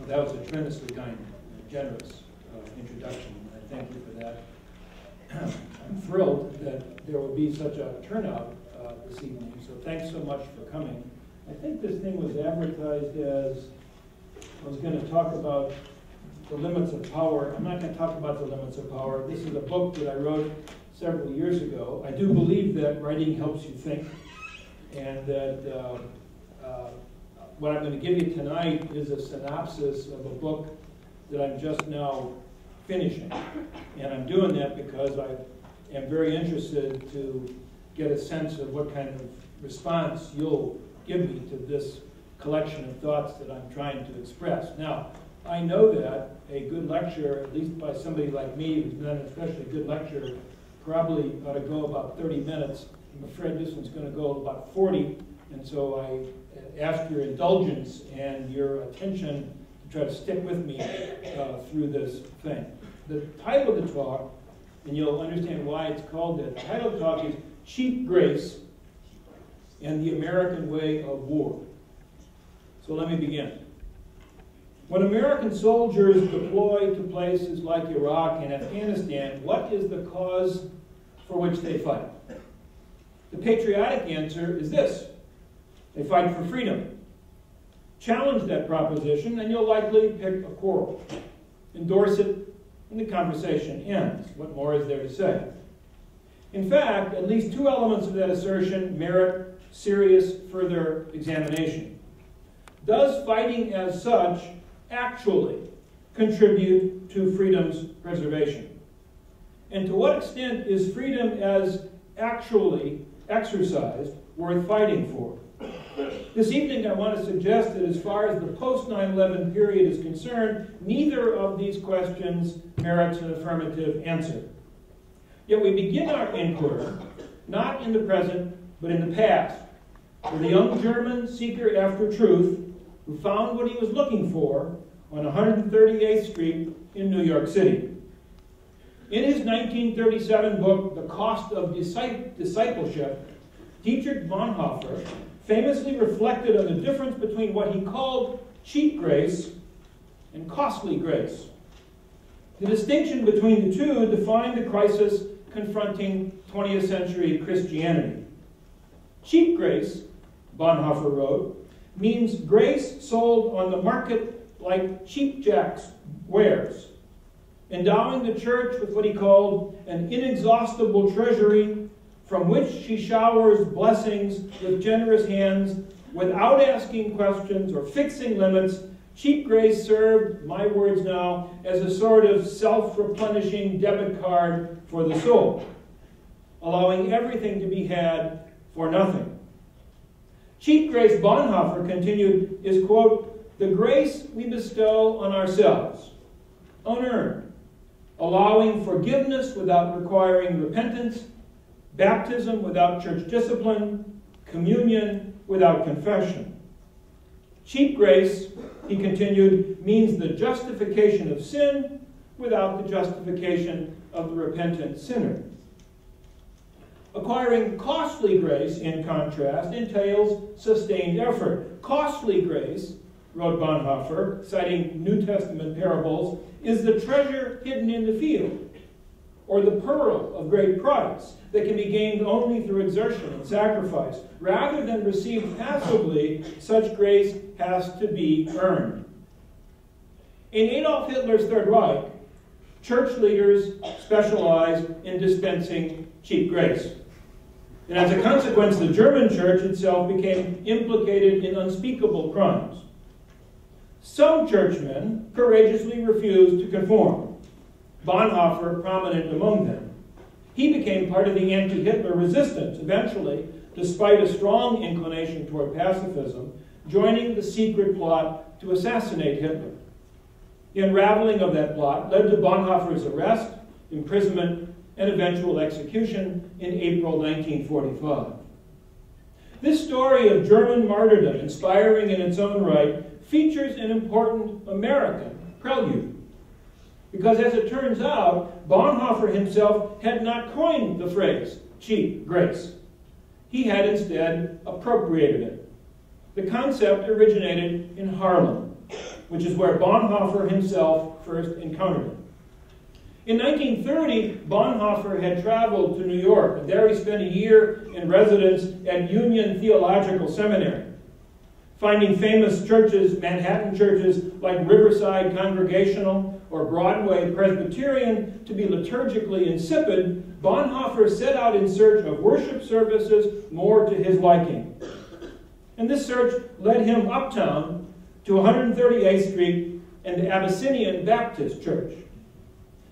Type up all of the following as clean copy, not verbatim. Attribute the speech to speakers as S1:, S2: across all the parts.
S1: Well, that was a tremendously kind, generous introduction. I thank you for that. I'm thrilled that there will be such a turnout this evening, so thanks so much for coming. I think this thing was advertised as, I was going to talk about the limits of power. I'm not going to talk about the limits of power. This is a book that I wrote several years ago. I do believe that writing helps you think, and that what I'm going to give you tonight is a synopsis of a book that I'm just now finishing. And I'm doing that because I am very interested to get a sense of what kind of response you'll give me to this collection of thoughts that I'm trying to express. Now, I know that a good lecture, at least by somebody like me who's done an especially good lecture, probably ought to go about 30 minutes. I'm afraid this one's going to go about 40, and so I ask your indulgence and your attention to try to stick with me through this thing. The title of the talk, and you'll understand why it's called that, the title of the talk is Cheap Grace and the American Way of War. So let me begin. When American soldiers deploy to places like Iraq and Afghanistan, what is the cause for which they fight? The patriotic answer is this: they fight for freedom. Challenge that proposition, and you'll likely pick a quarrel. Endorse it, and the conversation ends. What more is there to say? In fact, at least two elements of that assertion merit serious further examination. Does fighting as such actually contribute to freedom's preservation? And to what extent is freedom as actually exercised worth fighting for? This evening I want to suggest that as far as the post-9/11 period is concerned, neither of these questions merits an affirmative answer. Yet we begin our inquiry not in the present, but in the past, with a young German seeker after truth who found what he was looking for on 138th Street in New York City. In his 1937 book, The Cost of Discipleship, Dietrich Bonhoeffer famously reflected on the difference between what he called cheap grace and costly grace. The distinction between the two defined the crisis confronting 20th century Christianity. Cheap grace, Bonhoeffer wrote, means grace sold on the market like cheap jack's wares, endowing the church with what he called an inexhaustible treasury from which she showers blessings with generous hands without asking questions or fixing limits. Cheap grace served, my words now, as a sort of self-replenishing debit card for the soul, allowing everything to be had for nothing. Cheap grace, Bonhoeffer continued, is, quote, the grace we bestow on ourselves, unearned, allowing forgiveness without requiring repentance, baptism without church discipline, communion without confession. Cheap grace, he continued, means the justification of sin without the justification of the repentant sinner. Acquiring costly grace, in contrast, entails sustained effort. Costly grace, wrote Bonhoeffer, citing New Testament parables, is the treasure hidden in the field, or the pearl of great price that can be gained only through exertion and sacrifice. Rather than received passively, such grace has to be earned. In Adolf Hitler's Third Reich, church leaders specialized in dispensing cheap grace. And as a consequence, the German church itself became implicated in unspeakable crimes. Some churchmen courageously refused to conform, Bonhoeffer prominent among them. He became part of the anti-Hitler resistance, eventually, despite a strong inclination toward pacifism, joining the secret plot to assassinate Hitler. The unraveling of that plot led to Bonhoeffer's arrest, imprisonment, and eventual execution in April 1945. This story of German martyrdom, inspiring in its own right, features an important American prelude. Because as it turns out, Bonhoeffer himself had not coined the phrase cheap grace. He had instead appropriated it. The concept originated in Harlem, which is where Bonhoeffer himself first encountered it. In 1930, Bonhoeffer had traveled to New York, and there he spent a year in residence at Union Theological Seminary, finding famous churches, Manhattan churches like Riverside Congregational or Broadway Presbyterian to be liturgically insipid. Bonhoeffer set out in search of worship services more to his liking. And this search led him uptown to 138th Street and the Abyssinian Baptist Church.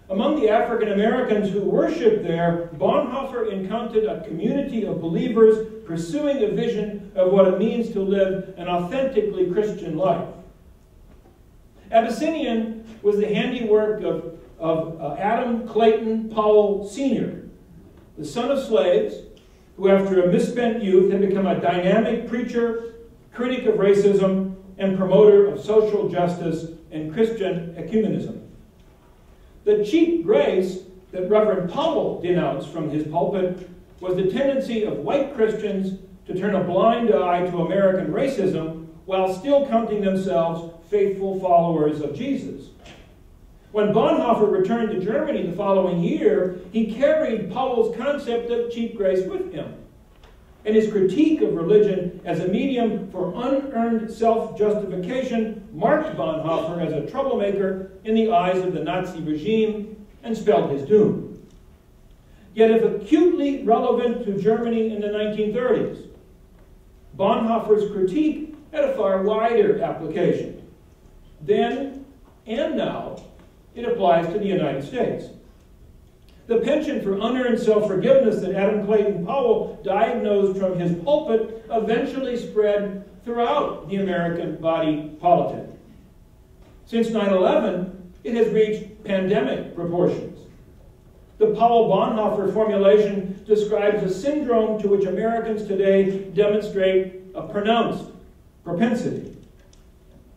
S1: Among the African Americans who worshiped there, Bonhoeffer encountered a community of believers pursuing a vision of what it means to live an authentically Christian life. Abyssinian was the handiwork of Adam Clayton Powell Sr., the son of slaves, who after a misspent youth had become a dynamic preacher, critic of racism, and promoter of social justice and Christian ecumenism. The cheap grace that Reverend Powell denounced from his pulpit was the tendency of white Christians to turn a blind eye to American racism while still counting themselves faithful followers of Jesus. When Bonhoeffer returned to Germany the following year, he carried Powell's concept of cheap grace with him. And his critique of religion as a medium for unearned self-justification marked Bonhoeffer as a troublemaker in the eyes of the Nazi regime and spelled his doom. Yet if acutely relevant to Germany in the 1930s, Bonhoeffer's critique had a far wider application. Then and now, it applies to the United States. The penchant for unearned self-forgiveness that Adam Clayton Powell diagnosed from his pulpit eventually spread throughout the American body politic. Since 9/11, it has reached pandemic proportions. The Powell-Bonhoeffer formulation describes a syndrome to which Americans today demonstrate a pronounced propensity.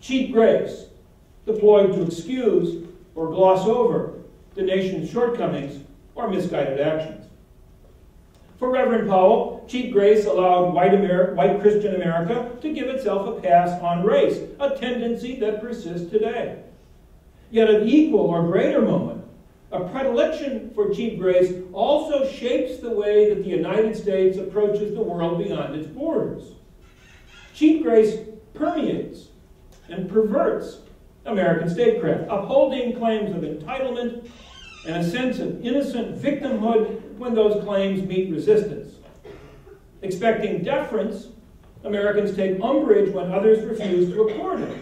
S1: Cheap grace, deployed to excuse or gloss over the nation's shortcomings or misguided actions. For Reverend Powell, cheap grace allowed white Christian America to give itself a pass on race, a tendency that persists today. Yet of equal or greater moment, a predilection for cheap grace also shapes the way that the United States approaches the world beyond its borders. Cheap grace permeates and perverts American statecraft, upholding claims of entitlement and a sense of innocent victimhood when those claims meet resistance. Expecting deference, Americans take umbrage when others refuse to accord it.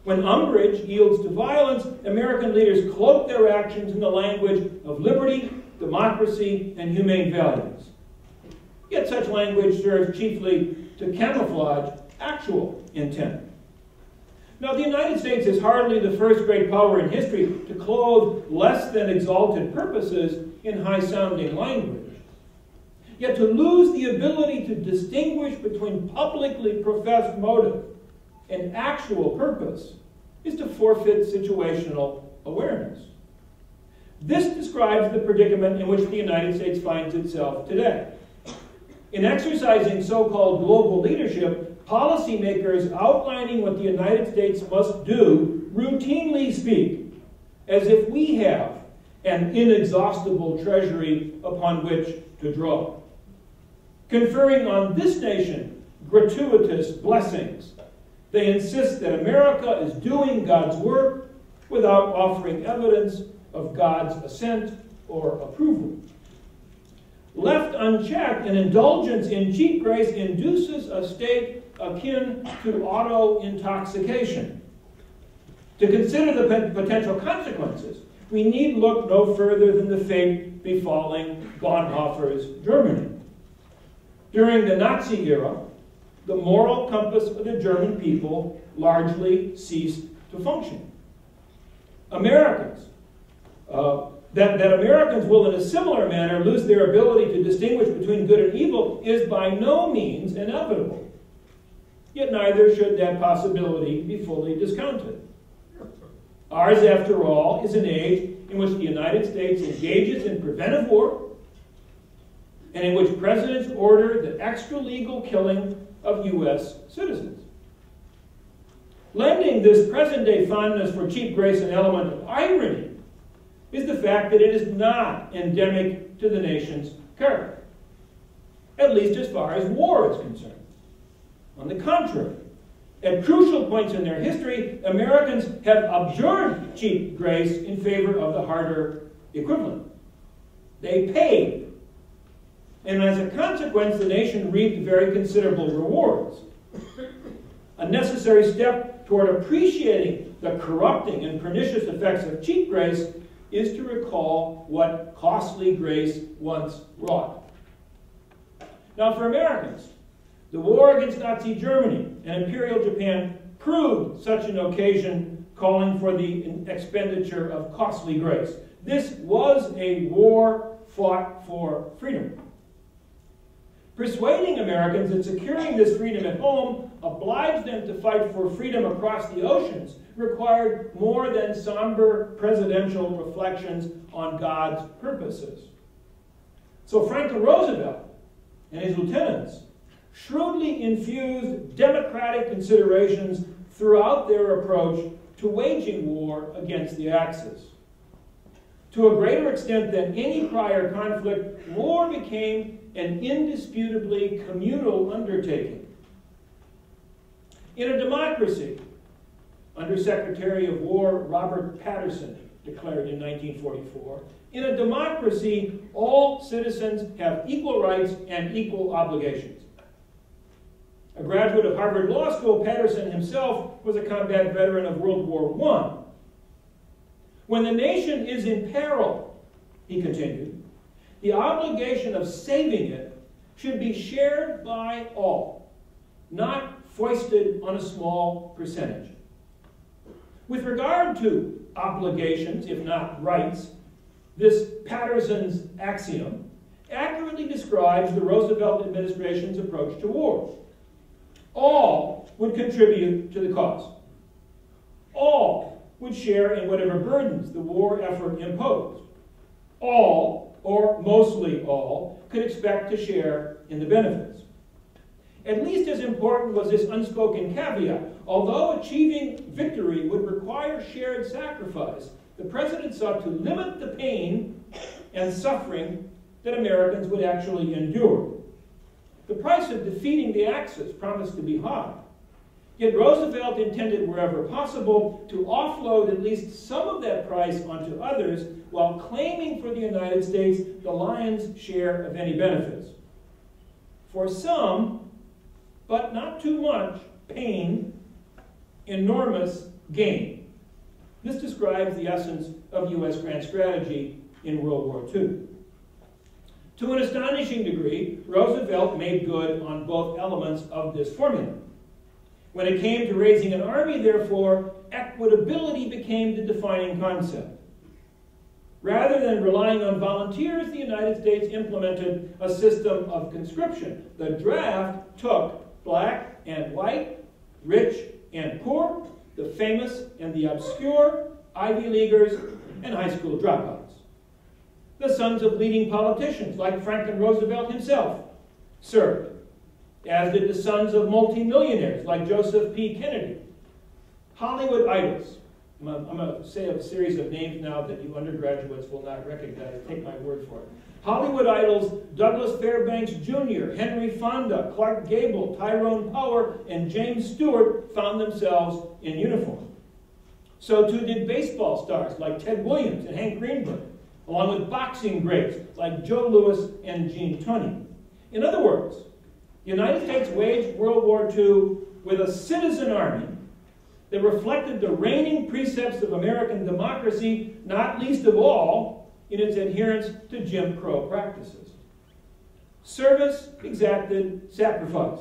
S1: When umbrage yields to violence, American leaders cloak their actions in the language of liberty, democracy, and humane values. Yet such language serves chiefly to camouflage actual intent. Now, the United States is hardly the first great power in history to clothe less than exalted purposes in high-sounding language. Yet to lose the ability to distinguish between publicly professed motive and actual purpose is to forfeit situational awareness. This describes the predicament in which the United States finds itself today. In exercising so-called global leadership, policymakers outlining what the United States must do routinely speak as if we have an inexhaustible treasury upon which to draw. Conferring on this nation gratuitous blessings, they insist that America is doing God's work without offering evidence of God's assent or approval. Left unchecked, an indulgence in cheap grace induces a state akin to auto-intoxication. To consider the potential consequences, we need look no further than the fate befalling Bonhoeffer's Germany. During the Nazi era, the moral compass of the German people largely ceased to function. Americans, that Americans will in a similar manner lose their ability to distinguish between good and evil is by no means inevitable. Yet neither should that possibility be fully discounted. Ours, after all, is an age in which the United States engages in preventive war and in which presidents order the extra-legal killing of U.S. citizens. Lending this present-day fondness for cheap grace an element of irony is the fact that it is not endemic to the nation's character, at least as far as war is concerned. On the contrary, at crucial points in their history, Americans have abjured cheap grace in favor of the harder equivalent. They paid, and as a consequence, the nation reaped very considerable rewards. A necessary step toward appreciating the corrupting and pernicious effects of cheap grace is to recall what costly grace once wrought. Now, for Americans, the war against Nazi Germany and Imperial Japan proved such an occasion calling for the expenditure of costly grace. This was a war fought for freedom. Persuading Americans that securing this freedom at home obliged them to fight for freedom across the oceans required more than somber presidential reflections on God's purposes. So Franklin Roosevelt and his lieutenants shrewdly infused democratic considerations throughout their approach to waging war against the Axis. To a greater extent than any prior conflict, war became an indisputably communal undertaking. In a democracy, Under Secretary of War Robert Patterson declared in 1944, in a democracy, all citizens have equal rights and equal obligations. A graduate of Harvard Law School, Patterson himself was a combat veteran of World War I. When the nation is in peril, he continued, the obligation of saving it should be shared by all, not foisted on a small percentage. With regard to obligations, if not rights, this Patterson's axiom accurately describes the Roosevelt administration's approach to war. All would contribute to the cost. All would share in whatever burdens the war effort imposed. All, or mostly all, could expect to share in the benefits. At least as important was this unspoken caveat. Although achieving victory would require shared sacrifice, the president sought to limit the pain and suffering that Americans would actually endure. The price of defeating the Axis promised to be high. Yet Roosevelt intended, wherever possible, to offload at least some of that price onto others while claiming for the United States the lion's share of any benefits. For some, but not too much, pain, enormous gain. This describes the essence of U.S. grand strategy in World War II. To an astonishing degree, Roosevelt made good on both elements of this formula. When it came to raising an army, therefore, equitability became the defining concept. Rather than relying on volunteers, the United States implemented a system of conscription. The draft took black and white, rich and poor, the famous and the obscure, Ivy Leaguers, and high school dropouts. The sons of leading politicians, like Franklin Roosevelt himself, served, as did the sons of multimillionaires, like Joseph P. Kennedy. Hollywood idols. I'm going to say a series of names now that you undergraduates will not recognize. Take my word for it. Hollywood idols Douglas Fairbanks Jr., Henry Fonda, Clark Gable, Tyrone Power, and James Stewart found themselves in uniform. So too did baseball stars like Ted Williams and Hank Greenberg, along with boxing greats like Joe Louis and Gene Tunney. In other words, the United States waged World War II with a citizen army that reflected the reigning precepts of American democracy, not least of all in its adherence to Jim Crow practices. Service exacted sacrifice.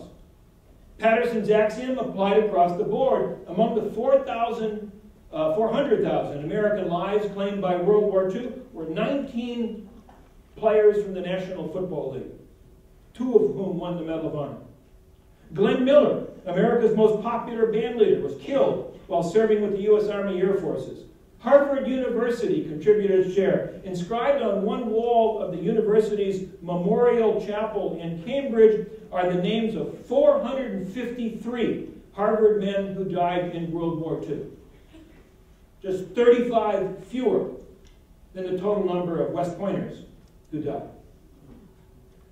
S1: Patterson's axiom applied across the board. Among the 400,000 American lives claimed by World War II were 19 players from the National Football League, 2 of whom won the Medal of Honor. Glenn Miller, America's most popular band leader, was killed while serving with the U.S. Army Air Forces. Harvard University contributed its share. Inscribed on one wall of the university's Memorial Chapel in Cambridge are the names of 453 Harvard men who died in World War II. Just 35 fewer than the total number of West Pointers who died.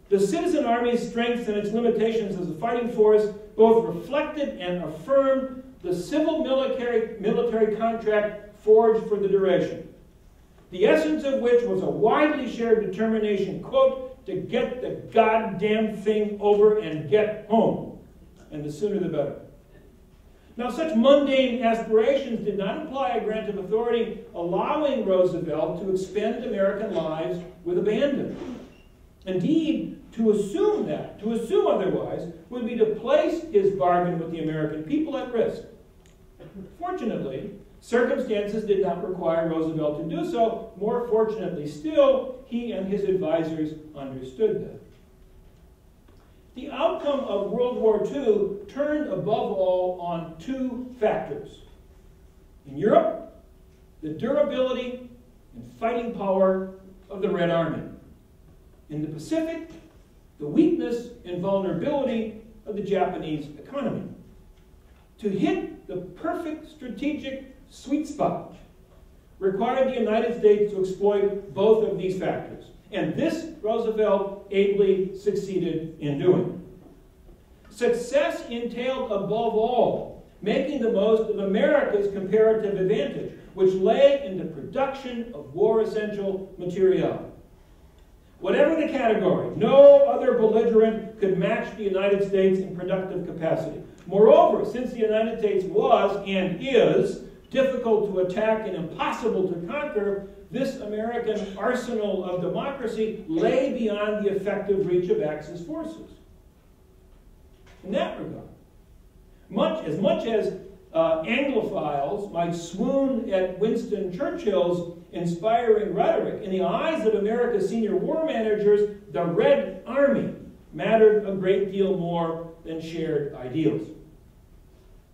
S1: The citizen army's strengths and its limitations as a fighting force both reflected and affirmed the civil military contract forged for the duration, the essence of which was a widely shared determination, quote, to get the goddamn thing over and get home, and the sooner the better. Now, such mundane aspirations did not imply a grant of authority allowing Roosevelt to expend American lives with abandon. Indeed, to assume otherwise, would be to place his bargain with the American people at risk. Fortunately, circumstances did not require Roosevelt to do so. More fortunately still, he and his advisors understood that. The outcome of World War II turned above all on two factors. In Europe, the durability and fighting power of the Red Army. In the Pacific, the weakness and vulnerability of the Japanese economy. To hit the perfect strategic sweet spot required the United States to exploit both of these factors. And this Roosevelt ably succeeded in doing. Success entailed, above all, making the most of America's comparative advantage, which lay in the production of war-essential material. Whatever the category, no other belligerent could match the United States in productive capacity. Moreover, since the United States was, and is, difficult to attack and impossible to conquer, this American arsenal of democracy lay beyond the effective reach of Axis forces. In that regard, much as Anglophiles might swoon at Winston Churchill's inspiring rhetoric, in the eyes of America's senior war managers, the Red Army mattered a great deal more than shared ideals.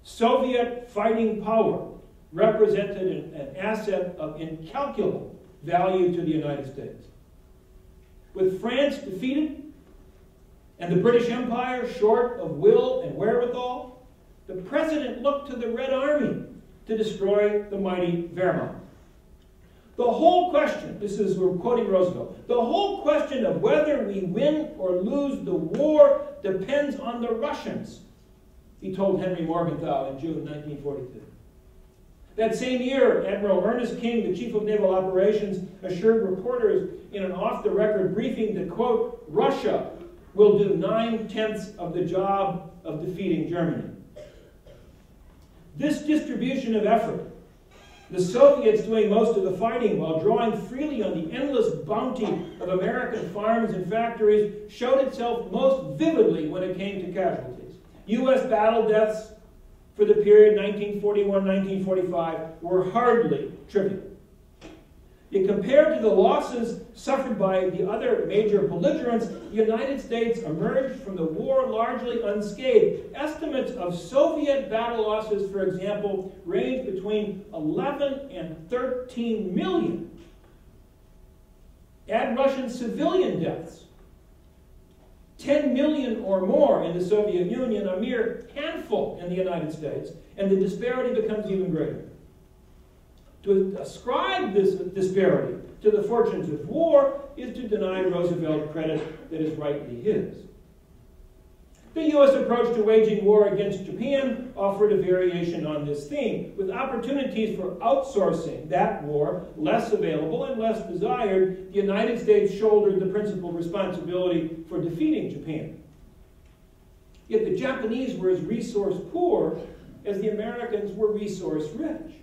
S1: Soviet fighting power represented an asset of incalculable value to the United States. With France defeated and the British Empire short of will and wherewithal, the president looked to the Red Army to destroy the mighty Wehrmacht. The whole question, we're quoting Roosevelt, the whole question of whether we win or lose the war depends on the Russians, he told Henry Morgenthau in June 1942. That same year, Admiral Ernest King, the chief of naval operations, assured reporters in an off-the-record briefing that, quote, Russia will do 9/10 of the job of defeating Germany. This distribution of effort, the Soviets doing most of the fighting while drawing freely on the endless bounty of American farms and factories, showed itself most vividly when it came to casualties. U.S. battle deaths for the period 1941-1945 were hardly trivial. Yet compared to the losses suffered by the other major belligerents, the United States emerged from the war largely unscathed. Estimates of Soviet battle losses, for example, range between 11 and 13 million. Add Russian civilian deaths, 10 million or more in the Soviet Union, a mere handful in the United States, and the disparity becomes even greater. To ascribe this disparity to the fortunes of war is to deny Roosevelt credit that is rightly his. The U.S. approach to waging war against Japan offered a variation on this theme, with opportunities for outsourcing that war less available and less desired. The United States shouldered the principal responsibility for defeating Japan. Yet the Japanese were as resource poor as the Americans were resource rich.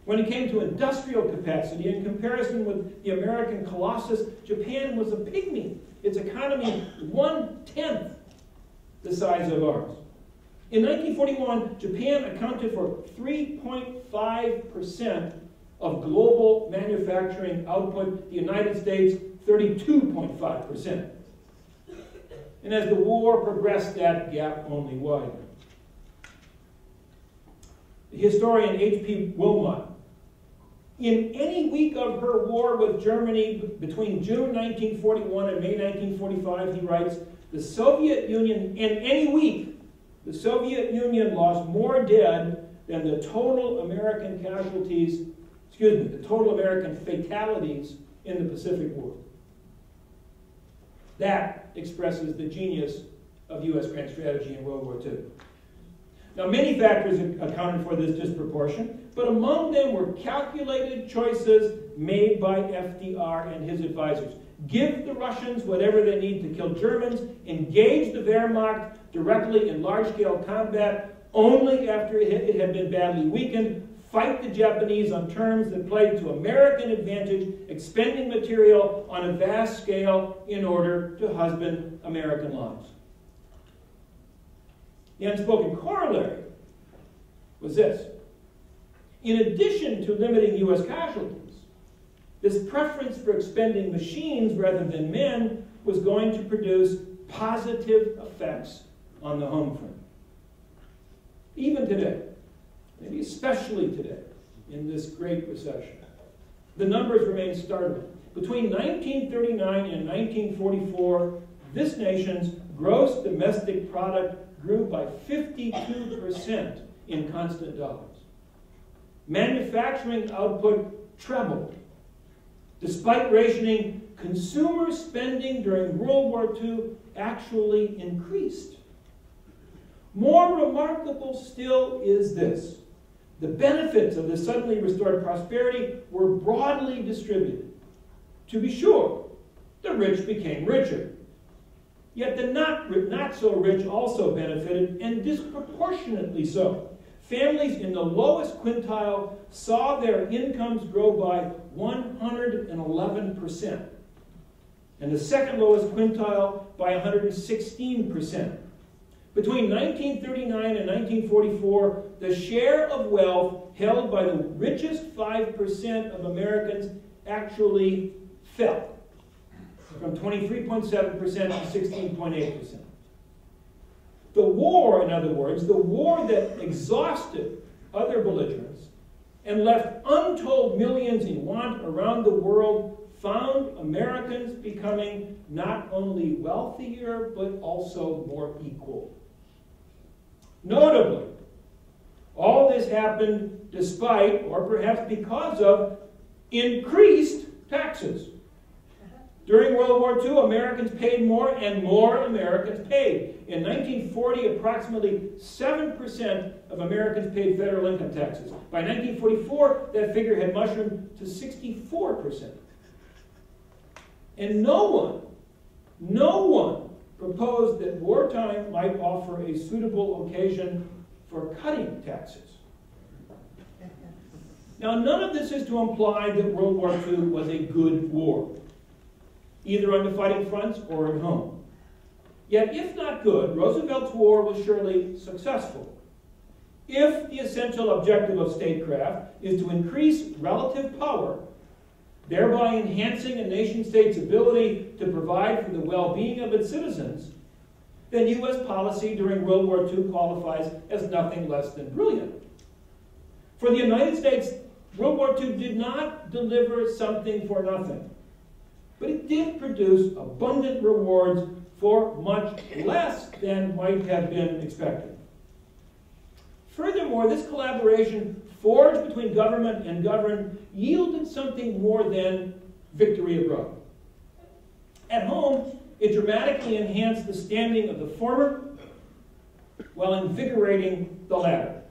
S1: When it came to industrial capacity, in comparison with the American colossus, Japan was a pygmy. Its economy 1/10 the size of ours. In 1941, Japan accounted for 3.5% of global manufacturing output, the United States 32.5%. And as the war progressed, that gap only widened. The historian H.P. Wilmot In any week of her war with Germany between June 1941 and May 1945, he writes, the Soviet Union, in any week, the Soviet Union lost more dead than the total American casualties, the total American fatalities in the Pacific War. That expresses the genius of U.S. grand strategy in World War II. Now, many factors accounted for this disproportion, but among them were calculated choices made by FDR and his advisors. Give the Russians whatever they need to kill Germans, engage the Wehrmacht directly in large-scale combat only after it had been badly weakened, fight the Japanese on terms that played to American advantage, expending material on a vast scale in order to husband American lives. The unspoken corollary was this. In addition to limiting U.S. casualties, this preference for expending machines rather than men was going to produce positive effects on the home front. Even today, maybe especially today, in this Great Recession, the numbers remain startling. Between 1939 and 1944, this nation's gross domestic product grew by 52% in constant dollars. Manufacturing output trebled. Despite rationing, consumer spending during World War II actually increased. More remarkable still is this. The benefits of the suddenly restored prosperity were broadly distributed. To be sure, the rich became richer. Yet the not so rich also benefited, and disproportionately so. Families in the lowest quintile saw their incomes grow by 111%, and the second lowest quintile by 116%. Between 1939 and 1944, the share of wealth held by the richest 5% of Americans actually fell from 23.7% to 16.8%. The war, in other words, the war that exhausted other belligerents and left untold millions in want around the world, found Americans becoming not only wealthier, but also more equal. Notably, all this happened despite, or perhaps because of, increased taxes. During World War II, Americans paid more, and more Americans paid. In 1940, approximately 7% of Americans paid federal income taxes. By 1944, that figure had mushroomed to 64%. And no one proposed that wartime might offer a suitable occasion for cutting taxes. Now, none of this is to imply that World War II was a good war, either on the fighting fronts or at home. Yet, if not good, Roosevelt's war was surely successful. If the essential objective of statecraft is to increase relative power, thereby enhancing a nation-state's ability to provide for the well-being of its citizens, then U.S. policy during World War II qualifies as nothing less than brilliant. For the United States, World War II did not deliver something for nothing, but it did produce abundant rewards for much less than might have been expected. Furthermore, this collaboration forged between government and governed yielded something more than victory abroad. At home, it dramatically enhanced the standing of the former while invigorating the latter.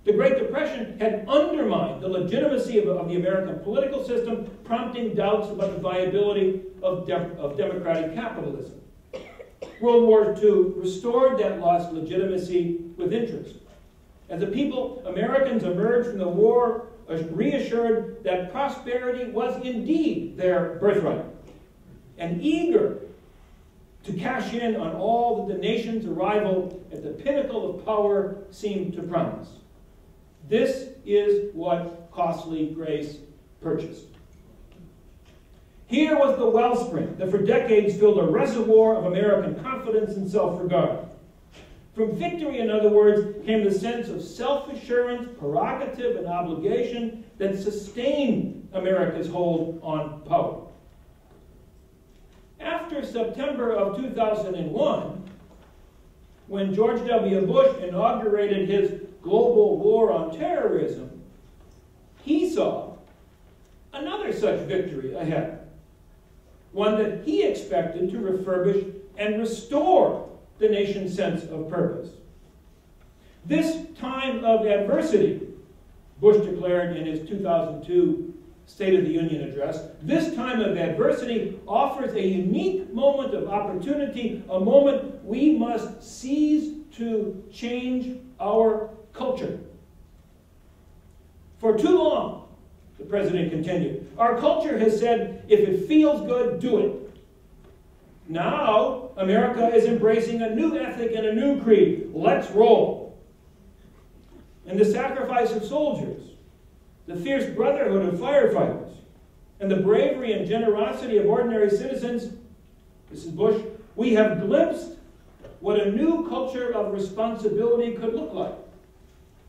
S1: The Great Depression had undermined the legitimacy of the American political system, prompting doubts about the viability of democratic capitalism. World War II restored that lost legitimacy with interest. As a people, Americans emerged from the war reassured that prosperity was indeed their birthright, and eager to cash in on all that the nation's arrival at the pinnacle of power seemed to promise. This is what costly grace purchased. Here was the wellspring that for decades filled a reservoir of American confidence and self-regard. From victory, in other words, came the sense of self-assurance, prerogative, and obligation that sustained America's hold on power. After September of 2001, when George W. Bush inaugurated his global war on terrorism, he saw another such victory ahead, one that he expected to refurbish and restore the nation's sense of purpose. This time of adversity, Bush declared in his 2002 State of the Union address, this time of adversity offers a unique moment of opportunity, a moment we must seize to change our culture. For too long, the president continued, our culture has said, if it feels good, do it. Now, America is embracing a new ethic and a new creed. Let's roll. And the sacrifice of soldiers, the fierce brotherhood of firefighters, and the bravery and generosity of ordinary citizens, this is Bush, we have glimpsed what a new culture of responsibility could look like.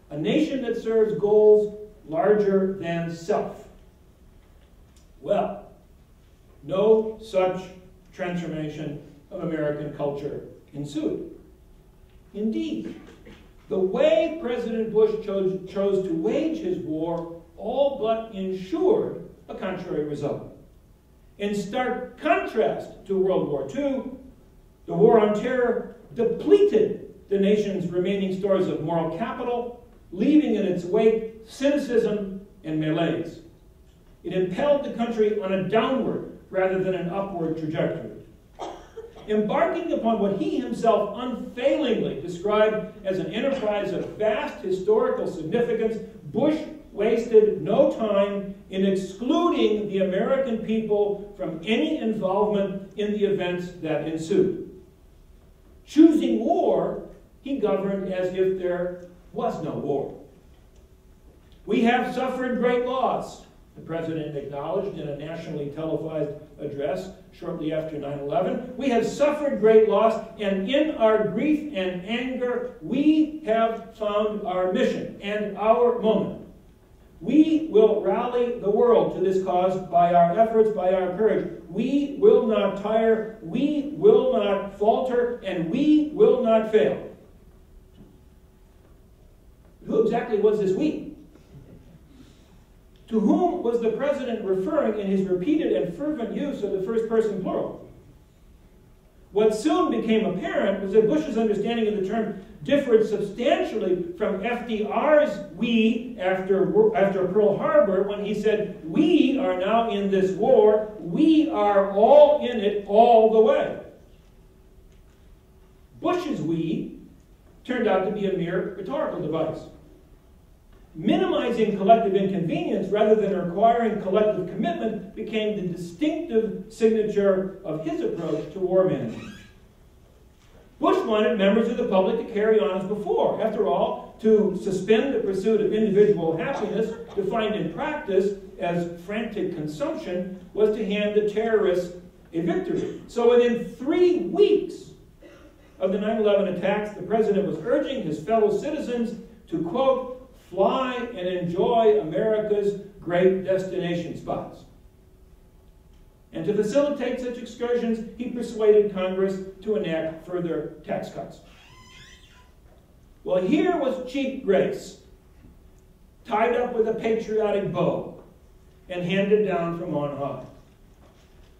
S1: A nation that serves goals larger than self. Well, no such transformation of American culture ensued. Indeed, the way President Bush chose to wage his war all but ensured a contrary result. In stark contrast to World War II, the war on terror depleted the nation's remaining stores of moral capital, leaving in its wake cynicism and malaise. It impelled the country on a downward rather than an upward trajectory. Embarking upon what he himself unfailingly described as an enterprise of vast historical significance, Bush wasted no time in excluding the American people from any involvement in the events that ensued. Choosing war, he governed as if there was no war. We have suffered great loss, the president acknowledged in a nationally televised address shortly after 9/11. We have suffered great loss, and in our grief and anger, we have found our mission and our moment. We will rally the world to this cause by our efforts, by our courage. We will not tire, we will not falter, and we will not fail. Who exactly was this we? To whom was the president referring in his repeated and fervent use of the first person plural? What soon became apparent was that Bush's understanding of the term differed substantially from FDR's we after Pearl Harbor when he said, we are now in this war, we are all in it all the way. Bush's we turned out to be a mere rhetorical device. Minimizing collective inconvenience rather than requiring collective commitment became the distinctive signature of his approach to war management. Bush wanted members of the public to carry on as before. After all, to suspend the pursuit of individual happiness, defined in practice as frantic consumption, was to hand the terrorists a victory. So within 3 weeks of the 9/11 attacks, the president was urging his fellow citizens to, quote, fly and enjoy America's great destination spots. And to facilitate such excursions, he persuaded Congress to enact further tax cuts. Well, here was cheap grace, tied up with a patriotic bow, and handed down from on high.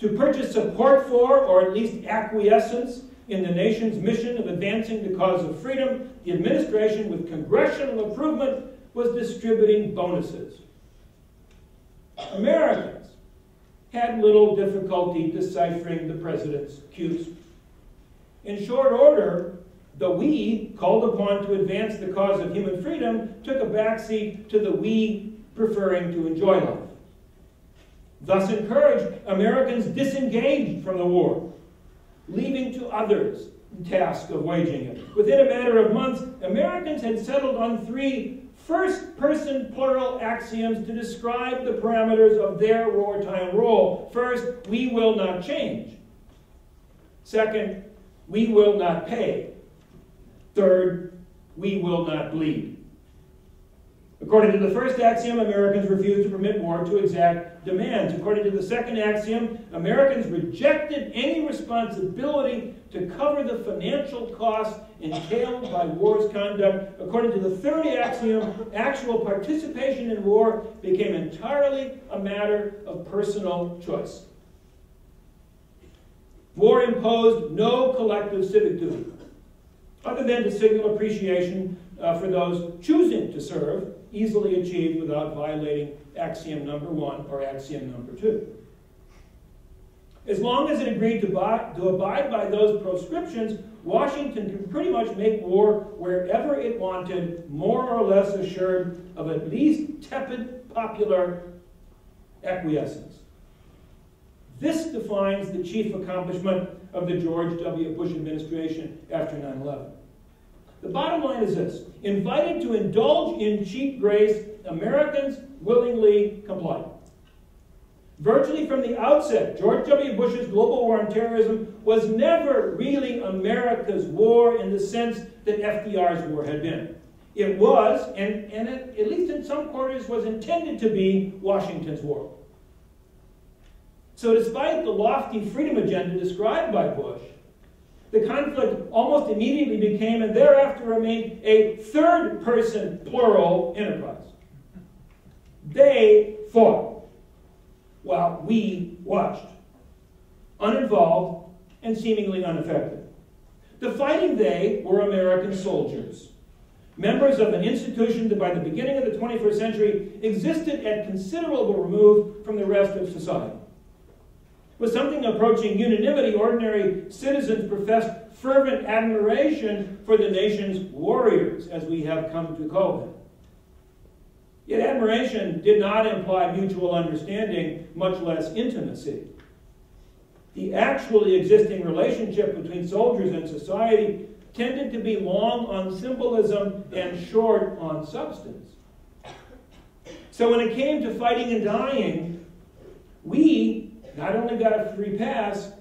S1: To purchase support for, or at least acquiescence in the nation's mission of advancing the cause of freedom, the administration, with congressional approval, was distributing bonuses. Americans had little difficulty deciphering the president's cues. In short order, the we called upon to advance the cause of human freedom took a backseat to the we preferring to enjoy life. Thus encouraged, Americans disengaged from the war, leaving to others the task of waging it. Within a matter of months, Americans had settled on 3 first-person plural axioms to describe the parameters of their wartime role. First, we will not change. Second, we will not pay. Third, we will not bleed. According to the first axiom, Americans refuse to permit war to exact demands. According to the second axiom, Americans rejected any responsibility to cover the financial costs entailed by war's conduct. According to the third axiom, actual participation in war became entirely a matter of personal choice. War imposed no collective civic duty, other than to signal appreciation for those choosing to serve, easily achieved without violating axiom number 1 or axiom number 2. As long as it agreed to abide by those proscriptions, Washington could pretty much make war wherever it wanted, more or less assured of at least tepid popular acquiescence. This defines the chief accomplishment of the George W. Bush administration after 9/11. The bottom line is this: invited to indulge in cheap grace, Americans willingly complied. Virtually from the outset, George W. Bush's global war on terrorism was never really America's war in the sense that FDR's war had been. It was, and it, at least in some quarters, was intended to be Washington's war. So despite the lofty freedom agenda described by Bush, the conflict almost immediately became, and thereafter remained, a third-person plural enterprise. They fought, while we watched, uninvolved and seemingly unaffected. The fighting they were American soldiers, members of an institution that by the beginning of the 21st century existed at considerable remove from the rest of society. With something approaching unanimity, ordinary citizens professed fervent admiration for the nation's warriors, as we have come to call them. Yet admiration did not imply mutual understanding, much less intimacy. The actually existing relationship between soldiers and society tended to be long on symbolism and short on substance. So when it came to fighting and dying, we not only got a free pass,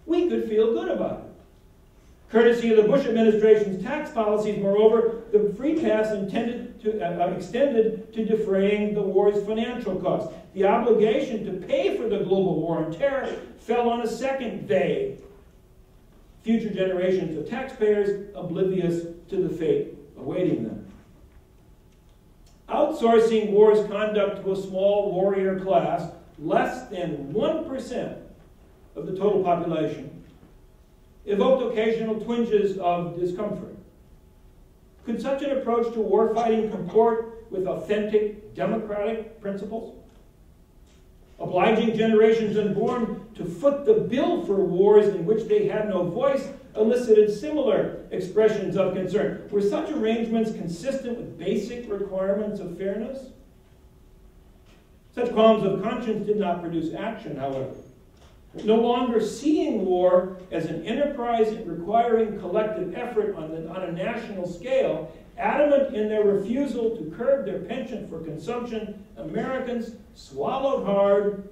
S1: we could feel good about it. Courtesy of the Bush administration's tax policies, moreover, the free pass extended to defraying the war's financial costs. The obligation to pay for the global war on terror fell on a second they, future generations of taxpayers oblivious to the fate awaiting them. Outsourcing war's conduct to a small warrior class, less than 1% of the total population, evoked occasional twinges of discomfort. Could such an approach to warfighting comport with authentic democratic principles? Obliging generations unborn to foot the bill for wars in which they had no voice elicited similar expressions of concern. Were such arrangements consistent with basic requirements of fairness? Such qualms of conscience did not produce action, however. No longer seeing war as an enterprise requiring collective effort on a national scale, adamant in their refusal to curb their penchant for consumption, Americans swallowed hard,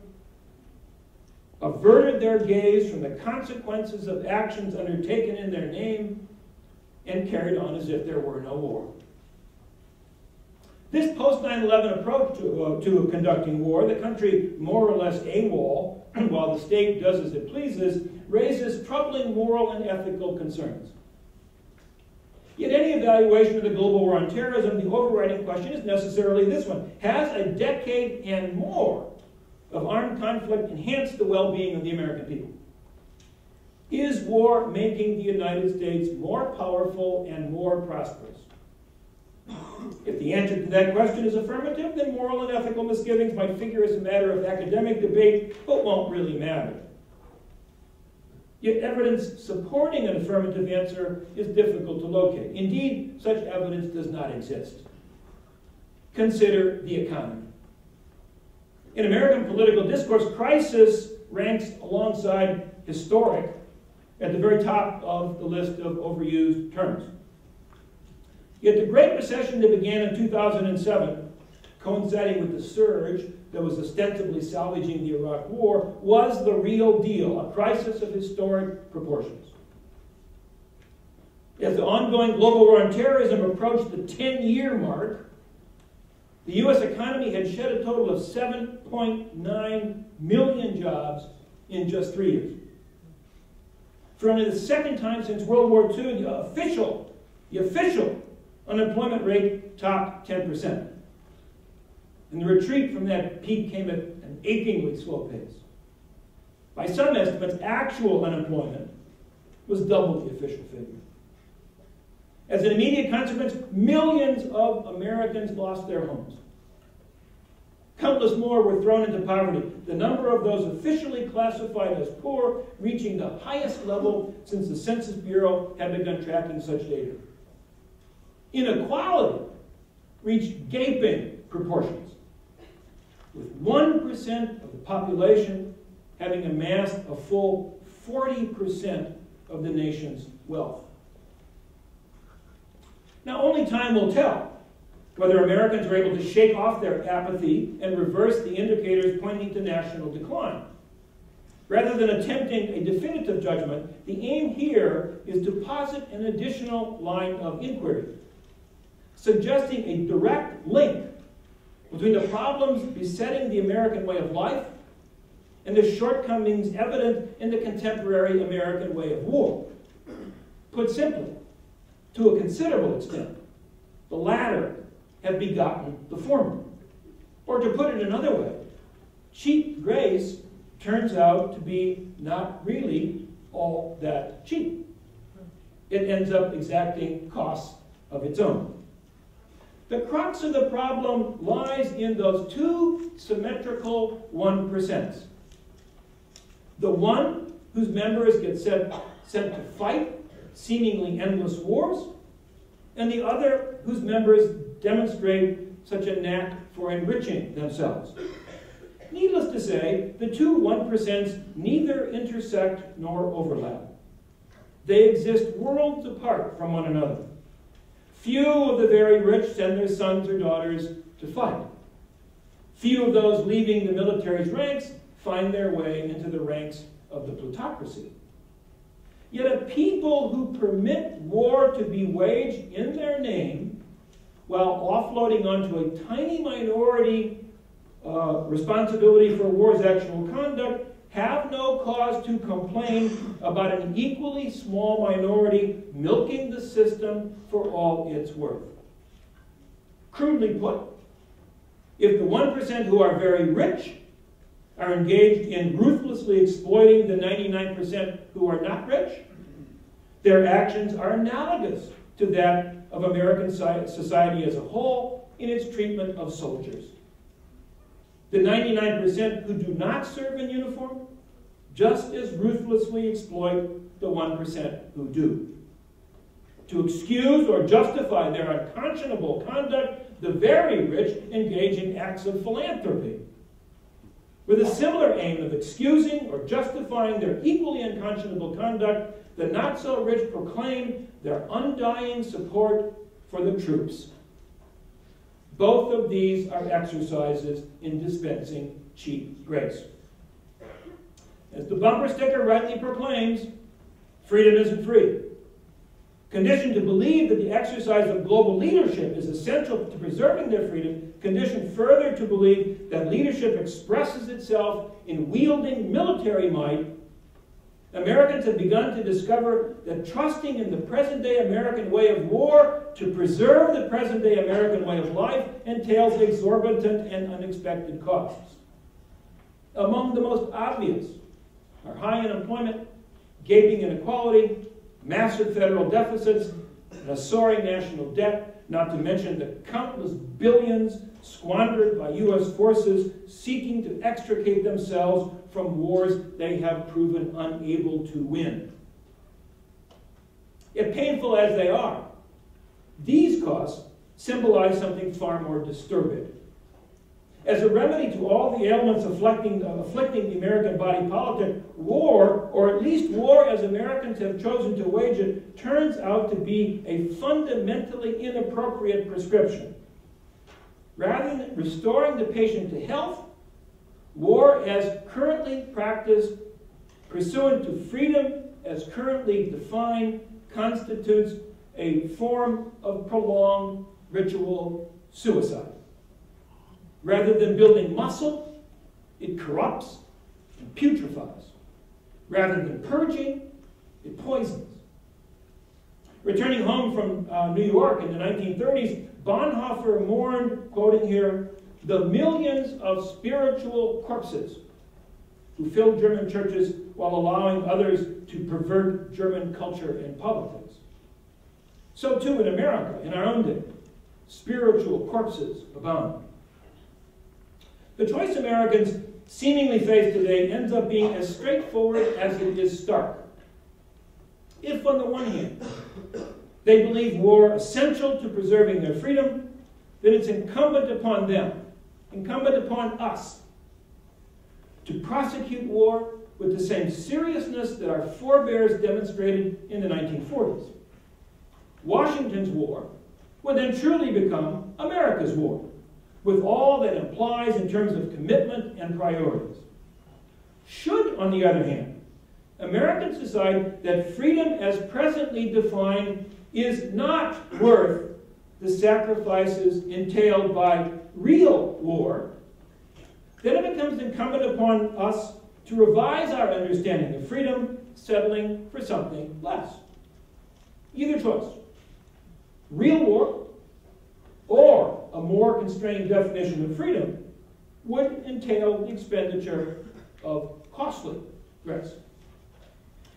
S1: averted their gaze from the consequences of actions undertaken in their name, and carried on as if there were no war. This post-9/11 approach to conducting war, the country more or less AWOL, while the state does as it pleases, raises troubling moral and ethical concerns. Yet any evaluation of the global war on terrorism, the overriding question is necessarily this one: has a decade and more of armed conflict enhanced the well-being of the American people? Is war making the United States more powerful and more prosperous? If the answer to that question is affirmative, then moral and ethical misgivings might figure as a matter of academic debate, but won't really matter. Yet evidence supporting an affirmative answer is difficult to locate. Indeed, such evidence does not exist. Consider the economy. In American political discourse, crisis ranks alongside historic at the very top of the list of overused terms. Yet the Great Recession that began in 2007, coinciding with the surge that was ostensibly salvaging the Iraq War, was the real deal, a crisis of historic proportions. As the ongoing global war on terrorism approached the 10-year mark, the U.S. economy had shed a total of 7.9 million jobs in just 3 years. For only the second time since World War II, the official unemployment rate topped 10%. And the retreat from that peak came at an achingly slow pace. By some estimates, actual unemployment was double the official figure. As an immediate consequence, millions of Americans lost their homes. Countless more were thrown into poverty, the number of those officially classified as poor reaching the highest level since the Census Bureau had begun tracking such data. Inequality reached gaping proportions, with 1% of the population having amassed a full 40% of the nation's wealth. Now, only time will tell whether Americans were able to shake off their apathy and reverse the indicators pointing to national decline. Rather than attempting a definitive judgment, the aim here is to posit an additional line of inquiry, suggesting a direct link between the problems besetting the American way of life and the shortcomings evident in the contemporary American way of war. Put simply, to a considerable extent, the latter have begotten the former. Or to put it another way, cheap grace turns out to be not really all that cheap. It ends up exacting costs of its own. The crux of the problem lies in those two symmetrical 1%. The one whose members get sent to fight seemingly endless wars, and the other whose members demonstrate such a knack for enriching themselves. Needless to say, the two 1% neither intersect nor overlap. They exist worlds apart from one another. Few of the very rich send their sons or daughters to fight. Few of those leaving the military's ranks find their way into the ranks of the plutocracy. Yet a people who permit war to be waged in their name, while offloading onto a tiny minority responsibility for war's actual conduct, have no cause to complain about an equally small minority milking the system for all it's worth. Crudely put, if the 1% who are very rich are engaged in ruthlessly exploiting the 99% who are not rich, their actions are analogous to that of American society as a whole in its treatment of soldiers. The 99% who do not serve in uniform just as ruthlessly exploit the 1% who do. To excuse or justify their unconscionable conduct, the very rich engage in acts of philanthropy, with a similar aim of excusing or justifying their equally unconscionable conduct. The not-so-rich proclaim their undying support for the troops. Both of these are exercises in dispensing cheap grace. As the bumper sticker rightly proclaims, freedom isn't free. Conditioned to believe that the exercise of global leadership is essential to preserving their freedom, conditioned further to believe that leadership expresses itself in wielding military might, Americans have begun to discover that trusting in the present-day American way of war to preserve the present-day American way of life entails exorbitant and unexpected costs. Among the most obvious are high unemployment, gaping inequality, massive federal deficits, and a soaring national debt, not to mention the countless billions squandered by U.S. forces seeking to extricate themselves from wars they have proven unable to win. Yet painful as they are, these costs symbolize something far more disturbing. As a remedy to all the ailments afflicting the American body politic, war, or at least war as Americans have chosen to wage it, turns out to be a fundamentally inappropriate prescription. Rather than restoring the patient to health, war as currently practiced, pursuant to freedom as currently defined, constitutes a form of prolonged ritual suicide. Rather than building muscle, it corrupts and putrefies. Rather than purging, it poisons. Returning home from New York in the 1930s, Bonhoeffer mourned, quoting here, the millions of spiritual corpses who filled German churches while allowing others to pervert German culture and politics. So too in America, in our own day, spiritual corpses abound. The choice Americans seemingly face today ends up being as straightforward as it is stark. If, on the one hand, they believe war essential to preserving their freedom, then it's incumbent upon them, incumbent upon us, to prosecute war with the same seriousness that our forebears demonstrated in the 1940s. Washington's war would then truly become America's war, with all that implies in terms of commitment and priorities. Should, on the other hand, Americans decide that freedom as presently defined is not worth the sacrifices entailed by real war, then it becomes incumbent upon us to revise our understanding of freedom, settling for something less. Either choice, real war or a more constrained definition of freedom, would entail the expenditure of costly risk.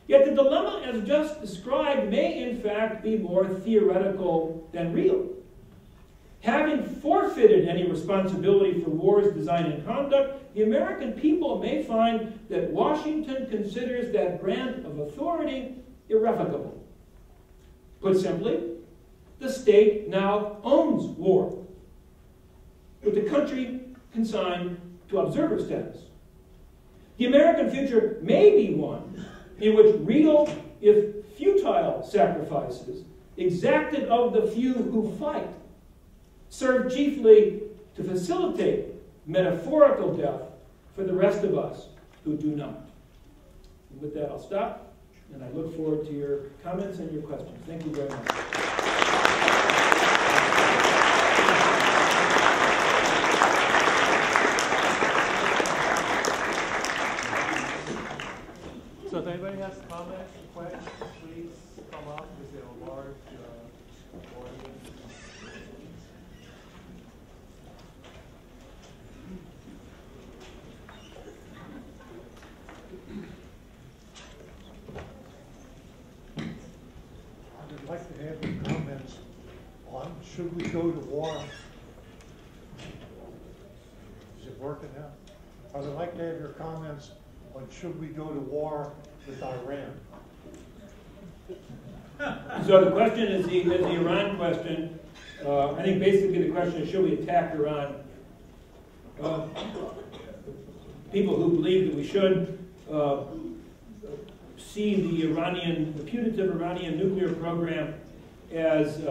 S1: Yet the dilemma as just described may in fact be more theoretical than real. Having forfeited any responsibility for war's design and conduct, the American people may find that Washington considers that grant of authority irrevocable. Put simply, the state now owns war, with the country consigned to observer status. The American future may be one in which real, if futile, sacrifices exacted of the few who fight serve chiefly to facilitate metaphorical death for the rest of us who do not. And with that, I'll stop, and I look forward to your comments and your questions. Thank you very much.
S2: So if anybody has comments or questions, please come up with a large audience.
S3: I'd like to have your comments on should we go to war? Is it working now? I'd like to have your comments on should we go to war with Iran?
S1: So the question is the Iran question. I think basically the question is, should we attack Iran? People who believe that we should see the putative Iranian nuclear program as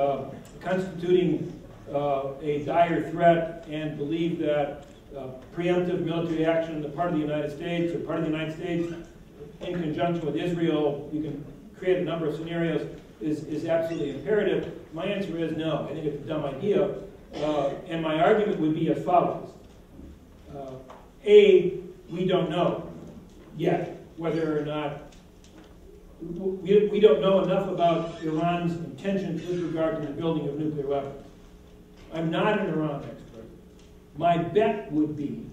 S1: constituting a dire threat, and believe that preemptive military action on the part of the United States, or part of the United States in conjunction with Israel, you can create a number of scenarios, is absolutely imperative. My answer is no. I think it's a dumb idea. And my argument would be as follows. A, we don't know yet whether or not, we don't know enough about Iran's intentions with regard to the building of nuclear weapons. I'm not an Iran expert. My bet would be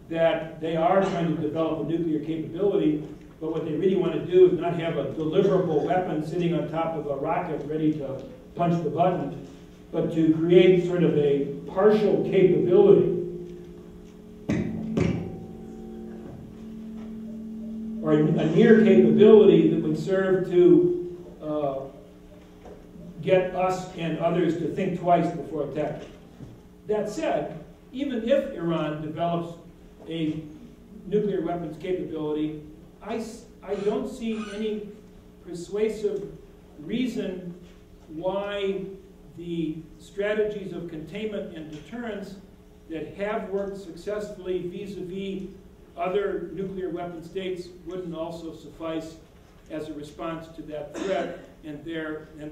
S1: that they are trying to develop a nuclear capability, but what they really want to do is not have a deliverable weapon sitting on top of a rocket ready to punch the button, but to create sort of a partial capability, or a near capability that would serve to get us and others to think twice before attacking. That said, even if Iran develops a nuclear weapons capability, I don't see any persuasive reason why the strategies of containment and deterrence that have worked successfully vis-a-vis other nuclear weapon states wouldn't also suffice as a response to that threat. and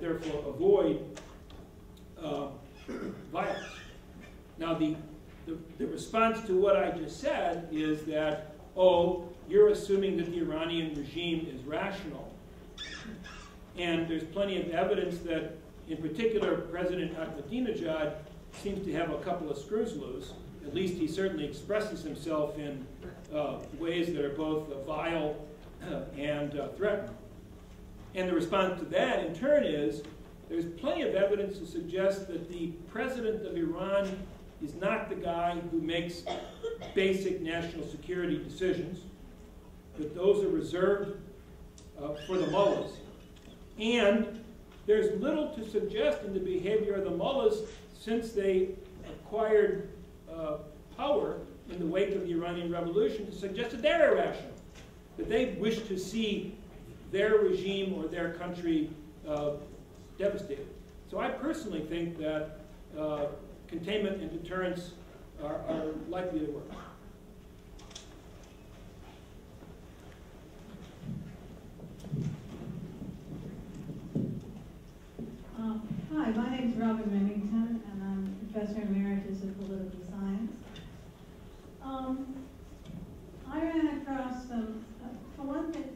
S1: therefore avoid violence. Now, the response to what I just said is that, oh, you're assuming that the Iranian regime is rational. And there's plenty of evidence that, in particular, President Ahmadinejad seems to have a couple of screws loose. At least he certainly expresses himself in ways that are both vile and threatening. And the response to that, in turn, is there's plenty of evidence to suggest that the president of Iran is not the guy who makes basic national security decisions, that those are reserved for the mullahs. And there's little to suggest in the behavior of the mullahs since they acquired power in the wake of the Iranian Revolution to suggest that they're irrational, that they wish to see their regime or their country devastated. So I personally think that containment and deterrence are likely to work.
S4: Hi, my name is Robin Remington, and I'm Professor Emeritus of Political Science. I ran across some, for one thing,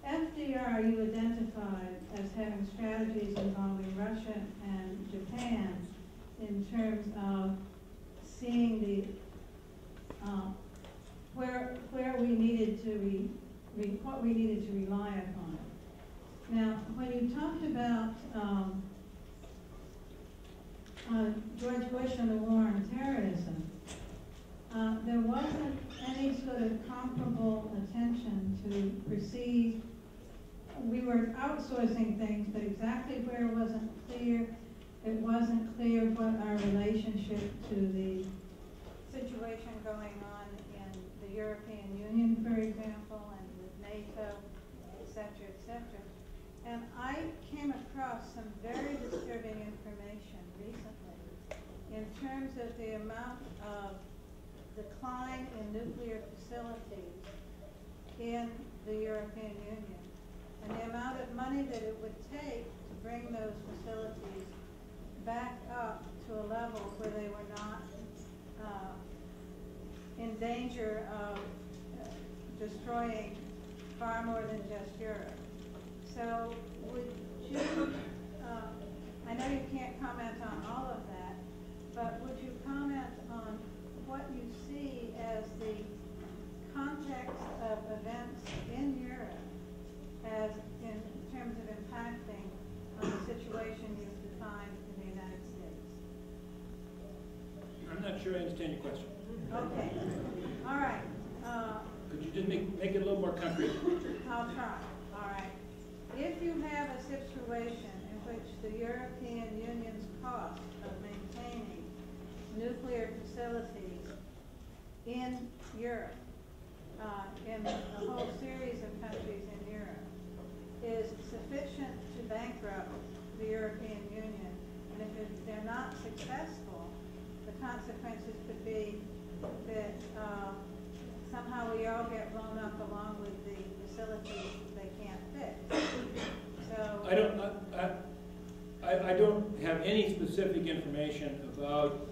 S4: FDR you identified as having strategies involving Russia and Japan in terms of seeing the where we needed to what we needed to rely upon. Now, when you talked about George Bush and the war on terrorism, there wasn't any sort of comparable attention to perceive. We were outsourcing things, but exactly where it wasn't clear. It wasn't clear what our relationship to the situation going on in the European Union, for example, and with NATO, et cetera, and I came across some very disturbing information recently in terms of the amount of decline in nuclear facilities in the European Union and the amount of money that it would take to bring those facilities back up to a level where they were not in danger of destroying far more than just Europe. So would you, I know you can't comment on all of that, but would you comment on what you see as the context of events in Europe as in terms of impacting on the situation you've defined in the United States?
S1: I'm not sure I understand your question.
S4: Okay. All right.
S1: Could you just make it a little more concrete?
S4: I'll try. All right. If you have a situation in which the European Union's cost of maintaining nuclear facilities in Europe, in a whole series of countries in Europe, is sufficient to bankrupt the European Union, and if they're not successful, the consequences could be that somehow we all get blown up along with the facilities they can't fix. So
S1: I don't have any specific information about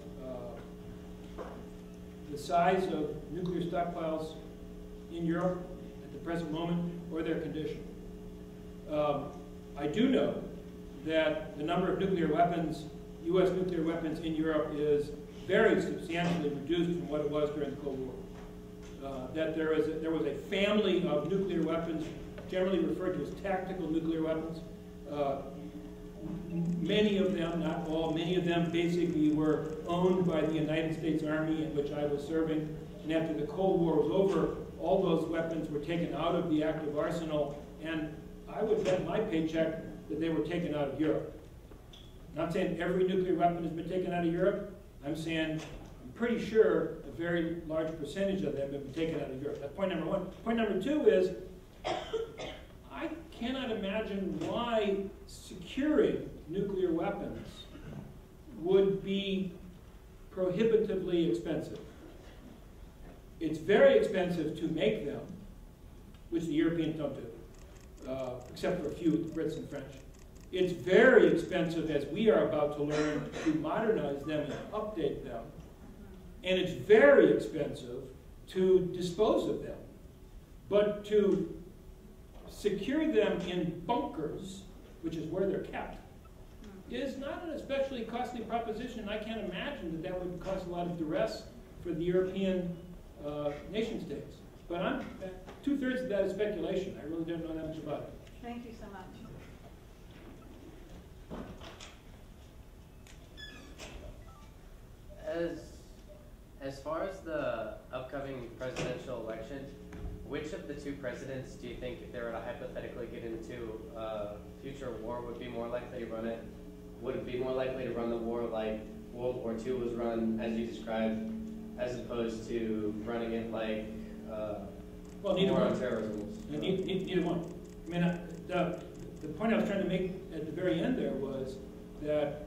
S1: the size of nuclear stockpiles in Europe at the present moment or their condition. I do know that the number of nuclear weapons, U.S. nuclear weapons in Europe is very substantially reduced from what it was during the Cold War. That there was a family of nuclear weapons, generally referred to as tactical nuclear weapons. Many of them, not all, many of them basically were owned by the United States Army, in which I was serving. And after the Cold War was over, all those weapons were taken out of the active arsenal, and I would bet my paycheck that they were taken out of Europe. I'm not saying every nuclear weapon has been taken out of Europe. I'm saying I'm pretty sure a very large percentage of them have been taken out of Europe. That's point number one. Point number two is I cannot imagine why securing nuclear weapons would be prohibitively expensive. It's very expensive to make them, which the Europeans don't do, except for a few, the Brits and French. It's very expensive, as we are about to learn, to modernize them and update them. And it's very expensive to dispose of them. But to secure them in bunkers, which is where they're kept, is not an especially costly proposition. I can't imagine that that would cause a lot of duress for the European nation states. But 2/3 of that is speculation. I really don't know that much about it.
S4: Thank you so much.
S5: As far as the upcoming presidential election, which of the two presidents do you think, if they were to hypothetically get into a future war, would be more likely to run it? Would it be more likely to run the war like World War II was run, as you described, as opposed to running it like
S1: well, neither
S5: war
S1: one.
S5: on terrorism?
S1: Neither one. I mean, the point I was trying to make at the very end there was that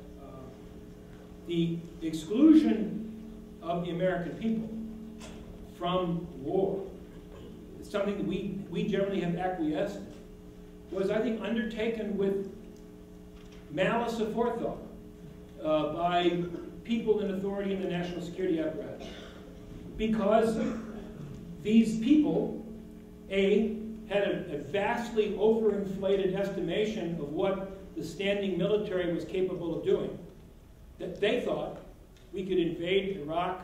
S1: the exclusion of the American people from war, something that we generally have acquiesced in, was, I think, undertaken with malice aforethought by people in authority in the national security apparatus. Because these people, A, had a vastly overinflated estimation of what the standing military was capable of doing. That they thought we could invade Iraq,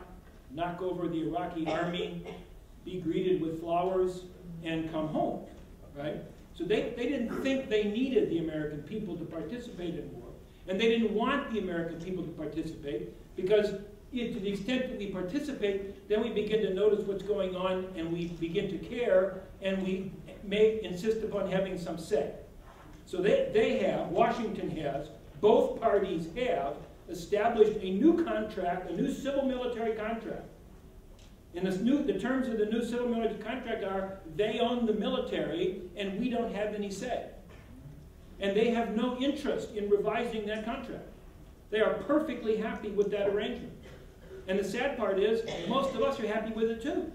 S1: knock over the Iraqi army, be greeted with flowers, and come home, right? So they didn't think they needed the American people to participate in war. And they didn't want the American people to participate because to the extent that we participate, then we begin to notice what's going on and we begin to care and we may insist upon having some say. So they have, Washington has, both parties have established a new contract, a new civil military contract. And the terms of the new civil military contract are they own the military and we don't have any say. And they have no interest in revising that contract. They are perfectly happy with that arrangement. And the sad part is, most of us are happy with it too.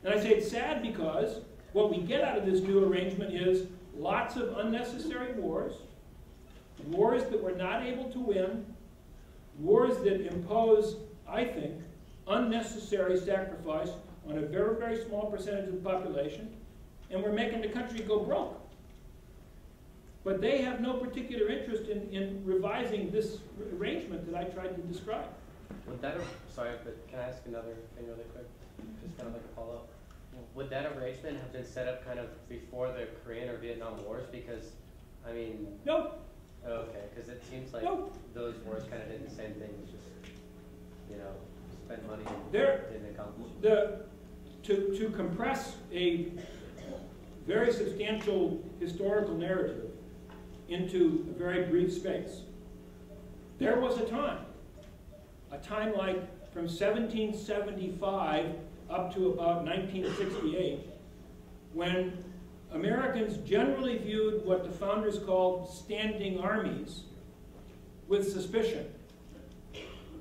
S1: And I say it's sad because what we get out of this new arrangement is lots of unnecessary wars, wars that we're not able to win, wars that impose, I think, unnecessary sacrifice on a very, very small percentage of the population, and we're making the country go broke. But they have no particular interest in revising this arrangement that I tried to describe.
S5: Would that, sorry, but can I ask another thing really quick? Just kind of like a follow-up. Would that arrangement have been set up kind of before the Korean or Vietnam Wars? Because, I mean...
S1: No.
S5: Oh, okay, because it seems like those wars kind of did the same thing, just, you know, spend money and didn't accomplish.
S1: To compress a very substantial historical narrative into a very brief space, there was a time like from 1775 up to about 1968, when Americans generally viewed what the founders called standing armies with suspicion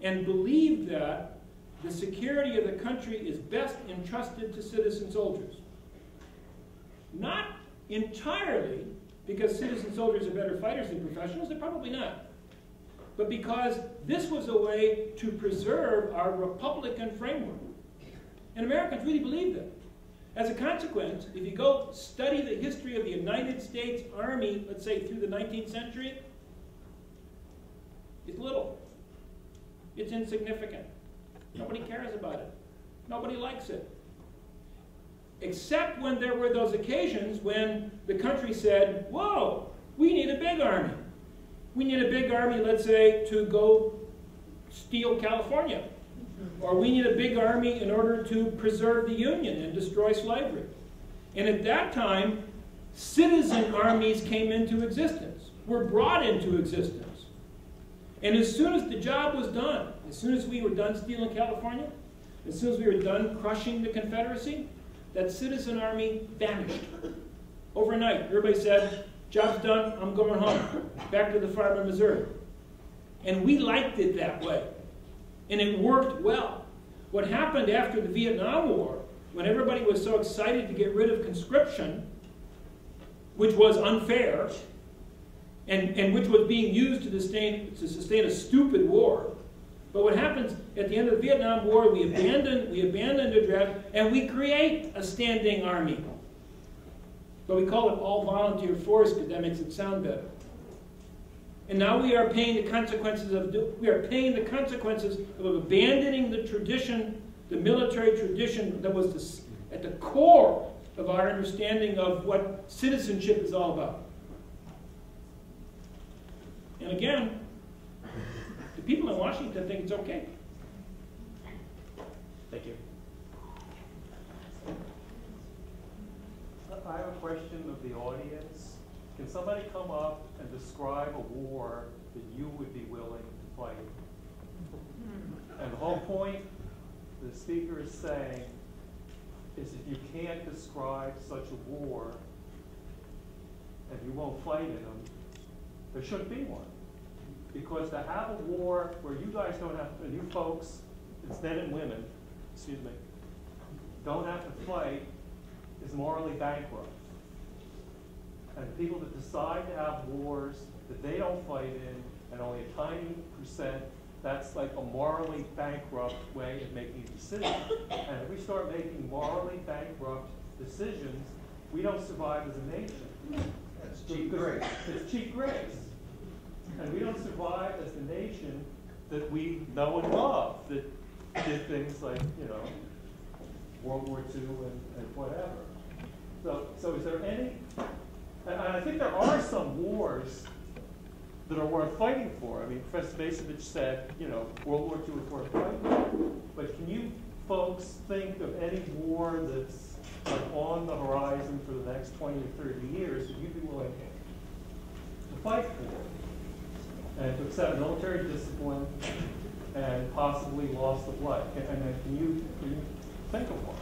S1: and believed that the security of the country is best entrusted to citizen soldiers. Not entirely because citizen soldiers are better fighters than professionals, they're probably not. But because this was a way to preserve our Republican framework. And Americans really believed that. As a consequence, if you go study the history of the United States Army, let's say through the 19th century, it's little. It's insignificant. Nobody cares about it. Nobody likes it. Except when there were those occasions when the country said, whoa, we need a big army. We need a big army, let's say, to go steal California. Or we need a big army in order to preserve the Union and destroy slavery. And at that time, citizen armies came into existence, were brought into existence. And as soon as the job was done, as soon as we were done stealing California, as soon as we were done crushing the Confederacy, that citizen army vanished. Overnight, everybody said, job's done, I'm going home, back to the farm in Missouri. And we liked it that way. And it worked well. What happened after the Vietnam War, when everybody was so excited to get rid of conscription, which was unfair, and which was being used to sustain a stupid war. But what happens at the end of the Vietnam War, we abandon the draft, and we create a standing army. But we call it all volunteer force because that makes it sound better. And now we are paying the consequences of abandoning the tradition, the military tradition that was at the core of our understanding of what citizenship is all about. And again, the people in Washington think it's okay.
S5: Thank you.
S2: I have a question of the audience. Can somebody come up and describe a war that you would be willing to fight? And the whole point the speaker is saying is if you can't describe such a war and you won't fight in them, there shouldn't be one. Because to have a war where you guys don't have to, you folks, it's men and women, excuse me, don't have to fight is morally bankrupt. And the people that decide to have wars that they don't fight in, and only a tiny percent, that's like a morally bankrupt way of making a decision. And if we start making morally bankrupt decisions, we don't survive as a nation.
S6: That's cheap grace.
S2: It's cheap grace. And we don't survive as the nation that we know and love, that did things like, you know, World War II and whatever. So is there any, and I think there are some wars that are worth fighting for. I mean, Professor Bacevich said, you know, World War II is worth fighting for. But can you folks think of any war that's like on the horizon for the next 20 or 30 years that you'd be willing to fight for? And to accept military discipline and possibly loss of life. And then can you think of one?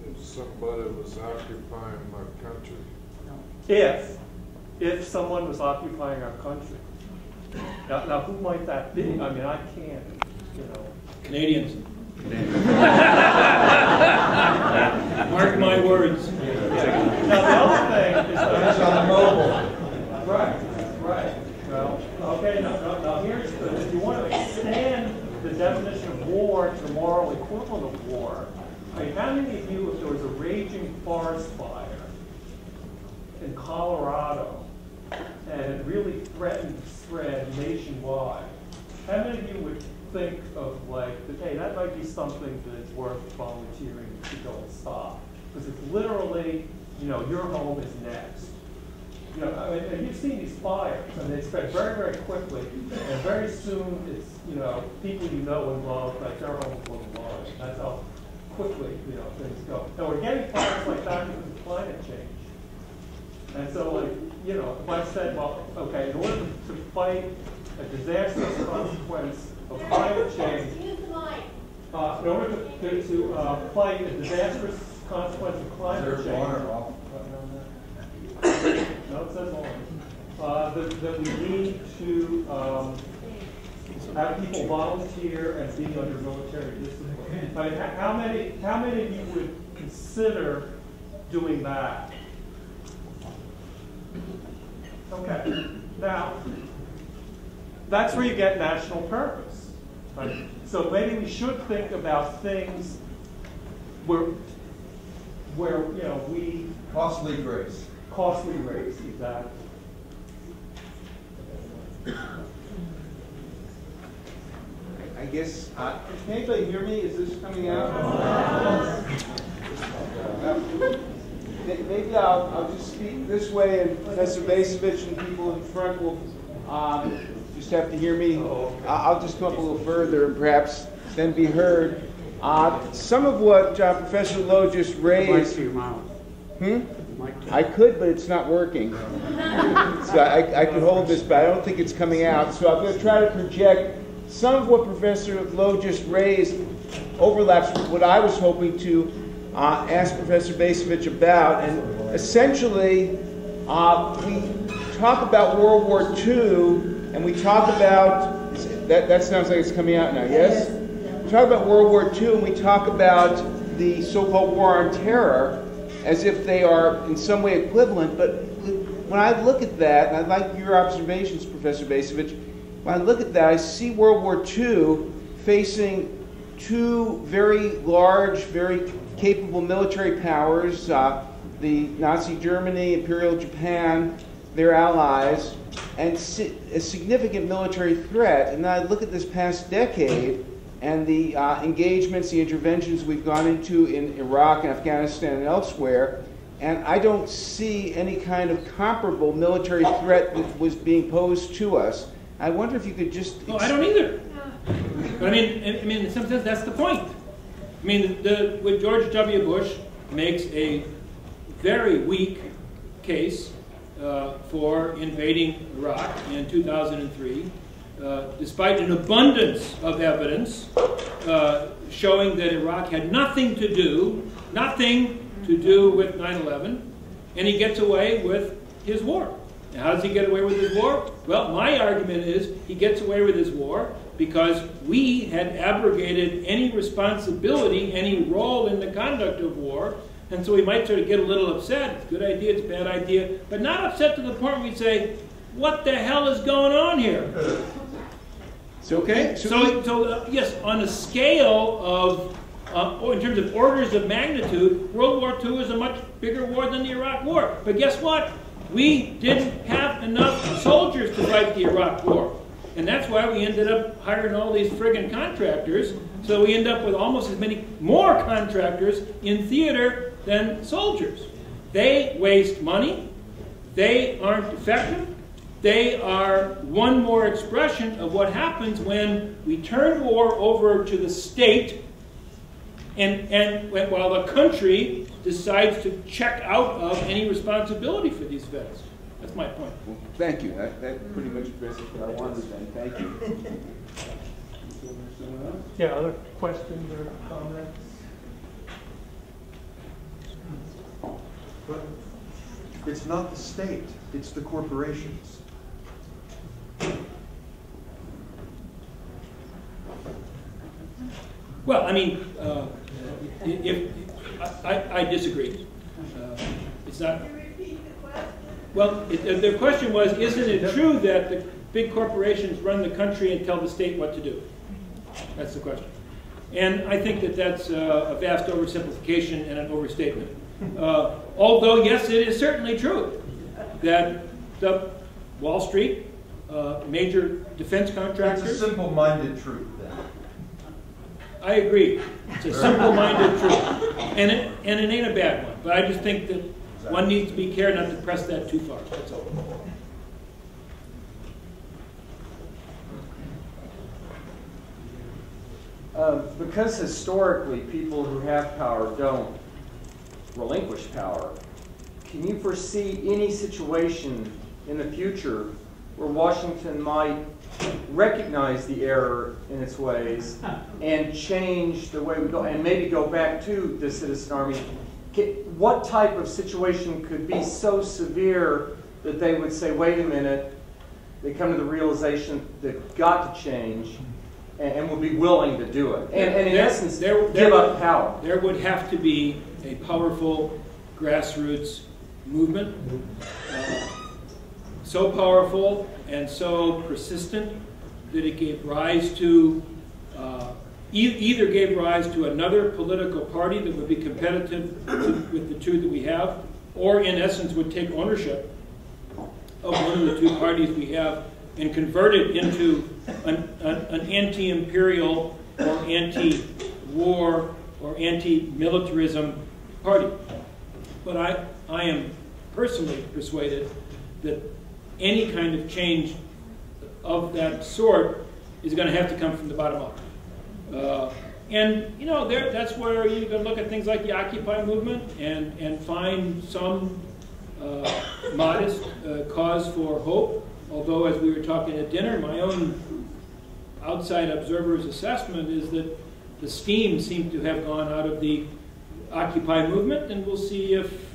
S7: If somebody was occupying my country.
S2: If someone was occupying our country. Now who might that be? I mean, I can't, you know.
S1: Canadians. Mark my words.
S2: Yeah. Now the other thing is
S6: That's on mobile.
S2: Right. Well, okay, now here's the, if you want to expand the definition of war to the moral equivalent of war, I mean, how many of you, if there was a raging forest fire in Colorado and it really threatened to spread nationwide, how many of you would think of like, hey, that might be something that's worth volunteering to go and stop? Because it's literally, you know, your home is next. You know, I mean, and you've seen these fires, and they spread very, very quickly, and very soon it's, you know, people you know involved, like their homes will involved. That's how quickly, you know, things go. And we're getting fires like that because of climate change. And so, like, you know, if I said, well, okay, in order to fight a disastrous consequence of climate change, in order to fight a disastrous consequence of climate change, no, it says orange. That we need to have people volunteer and be under military discipline. I mean, how many of you would consider doing that? Okay. Now, that's where you get national purpose. Right? So maybe we should think about things where you know, we
S6: Costly grace.
S2: Costly race, exactly.
S8: I guess, can anybody hear me? Is this coming out? Maybe I'll just speak this way, and Professor Bacevich and people in front will just have to hear me. I'll just come up a little further and perhaps then be heard. Some of what Professor Lowe just raised. I could, but it's not working. So I could hold this, but I don't think it's coming out. So I'm going to try to project some of what Professor Lowe just raised overlaps with what I was hoping to ask Professor Bacevich about. And essentially, we talk about World War II, and we talk about, that sounds like it's coming out now, yes? We talk about World War II, and we talk about the so-called War on Terror. as if they are in some way equivalent. But when I look at that, and I like your observations, Professor Bacevich, when I look at that, I see World War II facing two very large, very capable military powers, the Nazi Germany, Imperial Japan, their allies, and a significant military threat. And I look at this past decade and the engagements, the interventions we've gone into in Iraq and Afghanistan and elsewhere, and I don't see any kind of comparable military threat that was being posed to us. I wonder if you could just...
S1: No, I don't either. But I mean, in some sense, that's the point. I mean, with George W. Bush makes a very weak case for invading Iraq in 2003, despite an abundance of evidence showing that Iraq had nothing to do with 9/11, and he gets away with his war. Now, how does he get away with his war? Well, my argument is he gets away with his war because we had abrogated any responsibility, any role in the conduct of war, and so we might sort of get a little upset. It's a good idea, it's a bad idea, but not upset to the point where we say, what the hell is going on here? Okay? So yes, on a scale of, in terms of orders of magnitude, World War II is a much bigger war than the Iraq War. But guess what? We didn't have enough soldiers to fight the Iraq War. And that's why we ended up hiring all these friggin' contractors. So we end up with almost as many more contractors in theater than soldiers. They waste money. They aren't effective. They are one more expression of what happens when we turn war over to the state and while the country decides to check out of any responsibility for these vets. That's my point.
S8: Well, thank you. That pretty much addresses what I wanted then. Thank you.
S2: Yeah, other questions or comments?
S6: But it's not the state, it's the corporations.
S1: Well, I mean, I disagree. It's not. Well, the question was, isn't it true that the big corporations run the country and tell the state what to do? That's the question. And I think that that's a vast oversimplification and an overstatement. Although, yes, it is certainly true that the Wall Street, major defense contractors...
S6: It's a simple-minded truth, then.
S1: I agree. It's a simple-minded truth. And it ain't a bad one. But I just think that one needs to be careful not to press that too far. That's all.
S9: Because historically people who have power don't relinquish power, can you foresee any situation in the future where Washington might recognize the error in its ways and change the way we go, and maybe go back to the citizen army? What type of situation could be so severe that they would say, wait a minute, they come to the realization they've got to change and will be willing to do it, and in essence, give up power?
S1: There would have to be a powerful grassroots movement, so powerful and so persistent that it gave rise to, either gave rise to another political party that would be competitive with the two that we have, or in essence would take ownership of one of the two parties we have and convert it into an anti-imperial or anti-war or anti-militarism party. But I am personally persuaded that any kind of change of that sort is going to have to come from the bottom up. And you know, that's where you can look at things like the Occupy movement and find some modest cause for hope. Although, as we were talking at dinner, my own outside observer's assessment is that the steam seems to have gone out of the Occupy movement, and we'll see if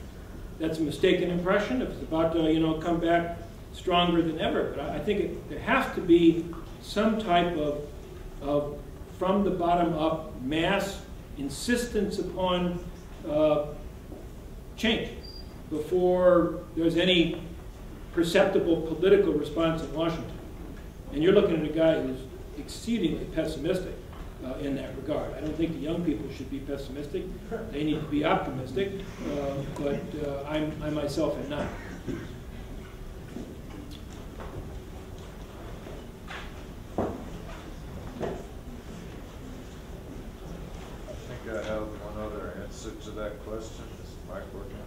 S1: that's a mistaken impression, if it's about to come back stronger than ever. But I think there has to be some type of from the bottom up mass insistence upon change before there's any perceptible political response in Washington. And you're looking at a guy who's exceedingly pessimistic in that regard. I don't think the young people should be pessimistic. They need to be optimistic, but I myself am not.
S7: I have one other answer to that question. Is the mic working?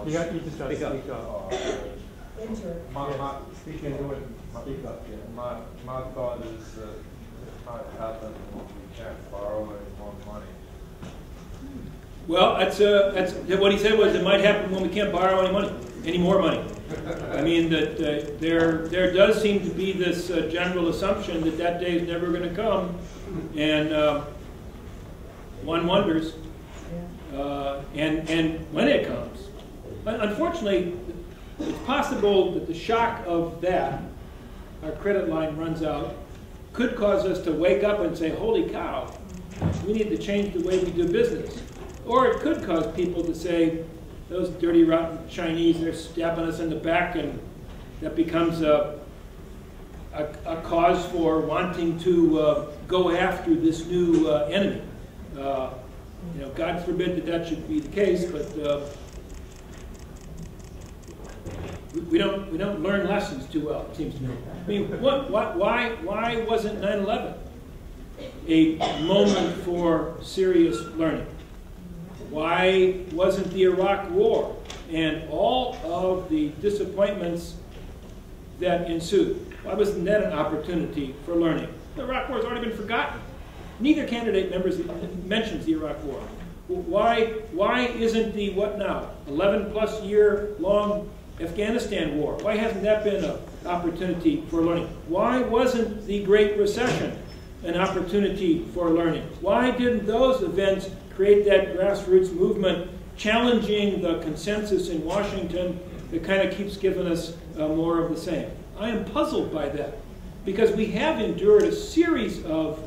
S2: You just got to speak up.
S3: Speak into it. Speak up, yeah.
S7: My thought is that it might happen when we can't borrow any more money.
S1: Well, that's what he said was it might happen when we can't borrow any more money. I mean that there does seem to be this general assumption that that day is never going to come, and one wonders, and when it comes. Unfortunately, it's possible that the shock of that, our credit line runs out, could cause us to wake up and say, holy cow, we need to change the way we do business. Or it could cause people to say, those dirty, rotten Chinese, they're stabbing us in the back, and that becomes a cause for wanting to go after this new enemy. You know, God forbid that should be the case, but we don't learn lessons too well, it seems to me. I mean, why wasn't 9/11 a moment for serious learning? Why wasn't the Iraq War and all of the disappointments that ensued, why wasn't that an opportunity for learning? The Iraq War has already been forgotten. Neither candidate mentions the Iraq War. Why isn't the, what now, 11-plus year long Afghanistan war, why hasn't that been an opportunity for learning? Why wasn't the Great Recession an opportunity for learning? Why didn't those events create that grassroots movement challenging the consensus in Washington that kind of keeps giving us more of the same? I am puzzled by that, because we have endured a series of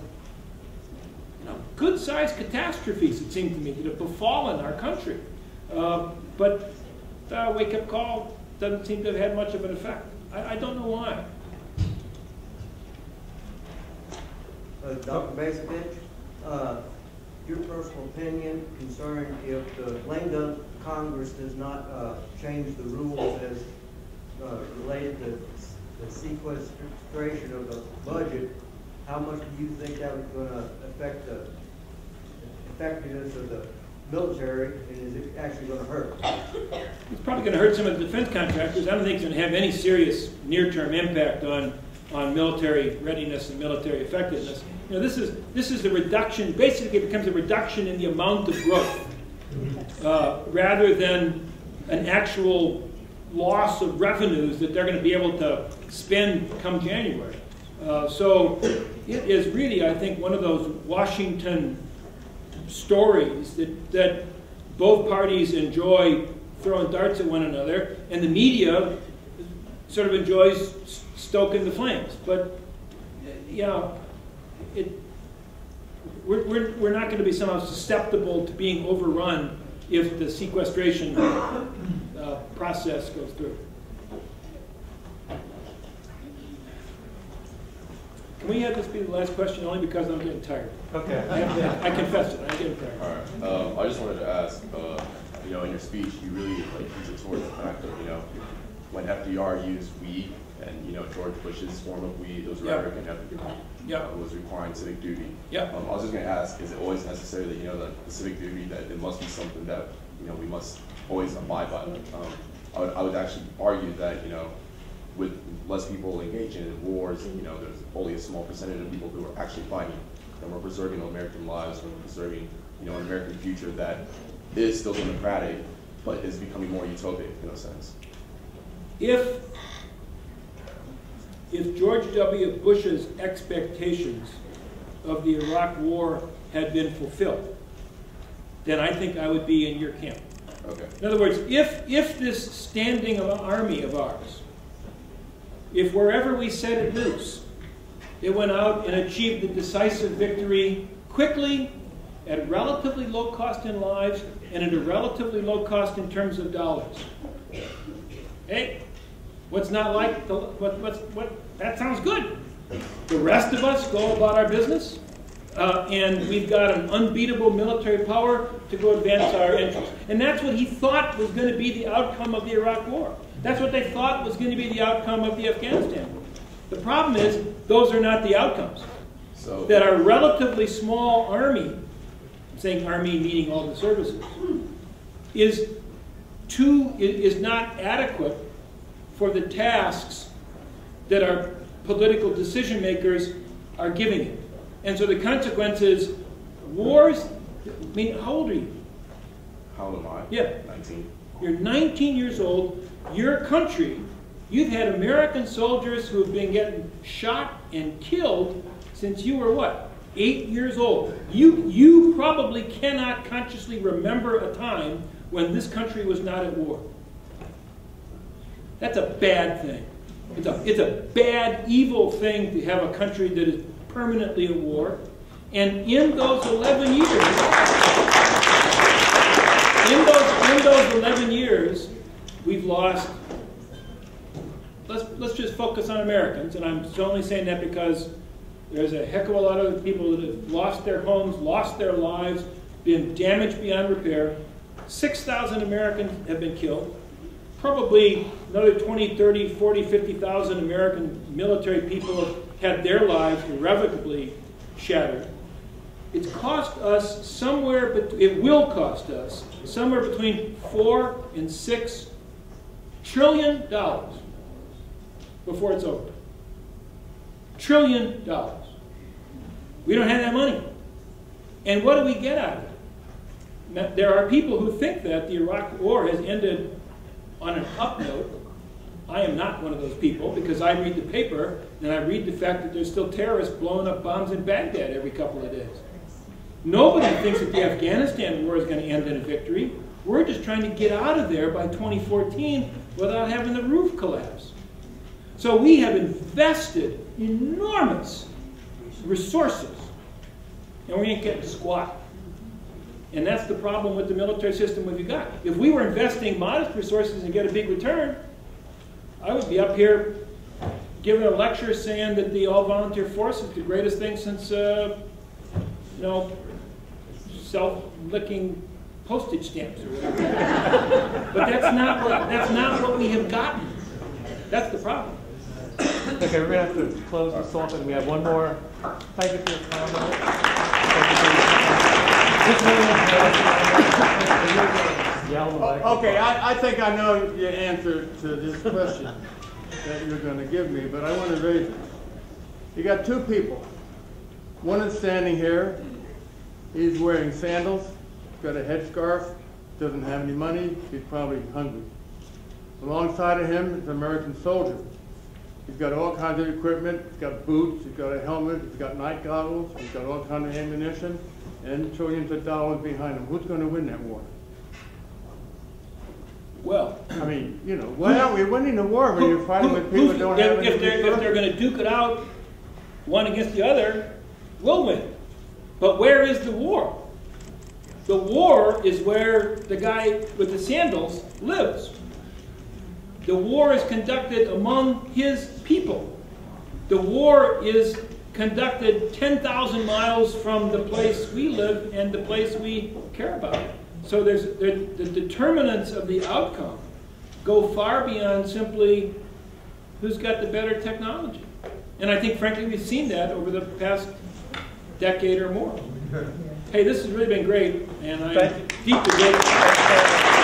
S1: good-sized catastrophes, it seems to me, that have befallen our country. But the wake-up call doesn't seem to have had much of an effect. I don't know why.
S10: Dr. Bacevich, your personal opinion concerning if the lame duck Congress does not change the rules as related to the sequestration of the budget, how much do you think that was going to affect the effectiveness of the military, and is it actually going to hurt?
S1: It's probably going to hurt some of the defense contractors. I don't think it's going to have any serious near-term impact on military readiness and military effectiveness. You know, this is the reduction. Basically, it becomes a reduction in the amount of growth, rather than an actual loss of revenues that they're going to be able to spend come January. So it is really, I think, one of those Washington stories that both parties enjoy throwing darts at one another, and the media sort of enjoys stoking the flames. But you know, we're not going to be somehow susceptible to being overrun if the sequestration process goes through. Can we have this be the last question, only because I'm getting tired?
S2: Okay.
S1: I confess it, I'm getting tired.
S11: All right. I just wanted to ask, you know, in your speech, you really hinted towards the fact that, you know, when FDR used we, and, you know, George Bush's form of we, those rhetoric and everything, was requiring civic duty. I was just going to ask, is it always necessary that, you know, the civic duty, that it must be something that, you know, we must always abide by? I would actually argue that, you know, with less people engaging in wars, you know, there's only a small percentage of people who are actually fighting, and we're preserving American lives, we're preserving, you know, an American future that is still democratic, but is becoming more utopic in a sense.
S1: If George W. Bush's expectations of the Iraq War had been fulfilled, then I think I would be in your camp.
S11: Okay.
S1: In other words, if this standing army of ours, if wherever we set it loose, it went out and achieved the decisive victory quickly at relatively low cost in lives and at a relatively low cost in terms of dollars. Hey, what's not like, that sounds good. The rest of us go about our business, and we've got an unbeatable military power to go advance our interests. And that's what he thought was going to be the outcome of the Iraq War. That's what they thought was going to be the outcome of the Afghanistan War. The problem is, those are not the outcomes.
S11: So
S1: that our relatively small army, I'm saying army meaning all the services, is not adequate for the tasks that our political decision makers are giving it. And so the consequence is wars. I mean, how old are you?
S11: how old am I?
S1: Yeah.
S11: 19.
S1: You're 19 years old. Your country, you've had American soldiers who have been getting shot and killed since you were what? 8 years old. You probably cannot consciously remember a time when this country was not at war. That's a bad thing. It's a bad, evil thing to have a country that is permanently at war. And in those 11 years, in those 11 years, we've lost. Let's just focus on Americans, and I'm only saying that because there's a heck of a lot of people that have lost their homes, lost their lives, been damaged beyond repair. 6,000 Americans have been killed. Probably another 20, 30, 40, 50,000 American military people have had their lives irrevocably shattered. It's cost us somewhere, it will cost us somewhere between $4 and $6 trillion before it's over. $1 trillion. We don't have that money. And what do we get out of it? Now, there are people who think that the Iraq War has ended on an up note. I am not one of those people because I read the paper and I read the fact that there's still terrorists blowing up bombs in Baghdad every couple of days. Nobody thinks that the Afghanistan war is going to end in a victory. We're just trying to get out of there by 2014 without having the roof collapse. So we have invested enormous resources and we ain't getting squat. And that's the problem with the military system we've got. If we were investing modest resources and get a big return, I would be up here giving a lecture saying that the all-volunteer force is the greatest thing since, self-licking postage stamps or whatever. But that's not what we have gotten. That's the problem.
S2: Okay, we're going to have to close this off, and we have one more. Thank you for your comment.
S12: Okay, I think I know the answer to this question that you're going to give me, but I want to raise it. You got two people. One is standing here. He's wearing sandals, got a headscarf, doesn't have any money, he's probably hungry. Alongside of him is an American soldier. He's got all kinds of equipment, he's got boots, he's got a helmet, he's got night goggles, he's got all kinds of ammunition, and trillions of dollars behind him. Who's going to win that war?
S1: Well,
S12: I mean, why aren't we winning the war when you're fighting with people who don't have any resources?
S1: If they're going to duke it out, one against the other, we'll win. But where is the war? The war is where the guy with the sandals lives. The war is conducted among his people. The war is conducted 10,000 miles from the place we live and the place we care about. So the determinants of the outcome go far beyond simply who's got the better technology. And I think, frankly, we've seen that over the past decade or more. Hey, this has really been great, and I'm deeply grateful.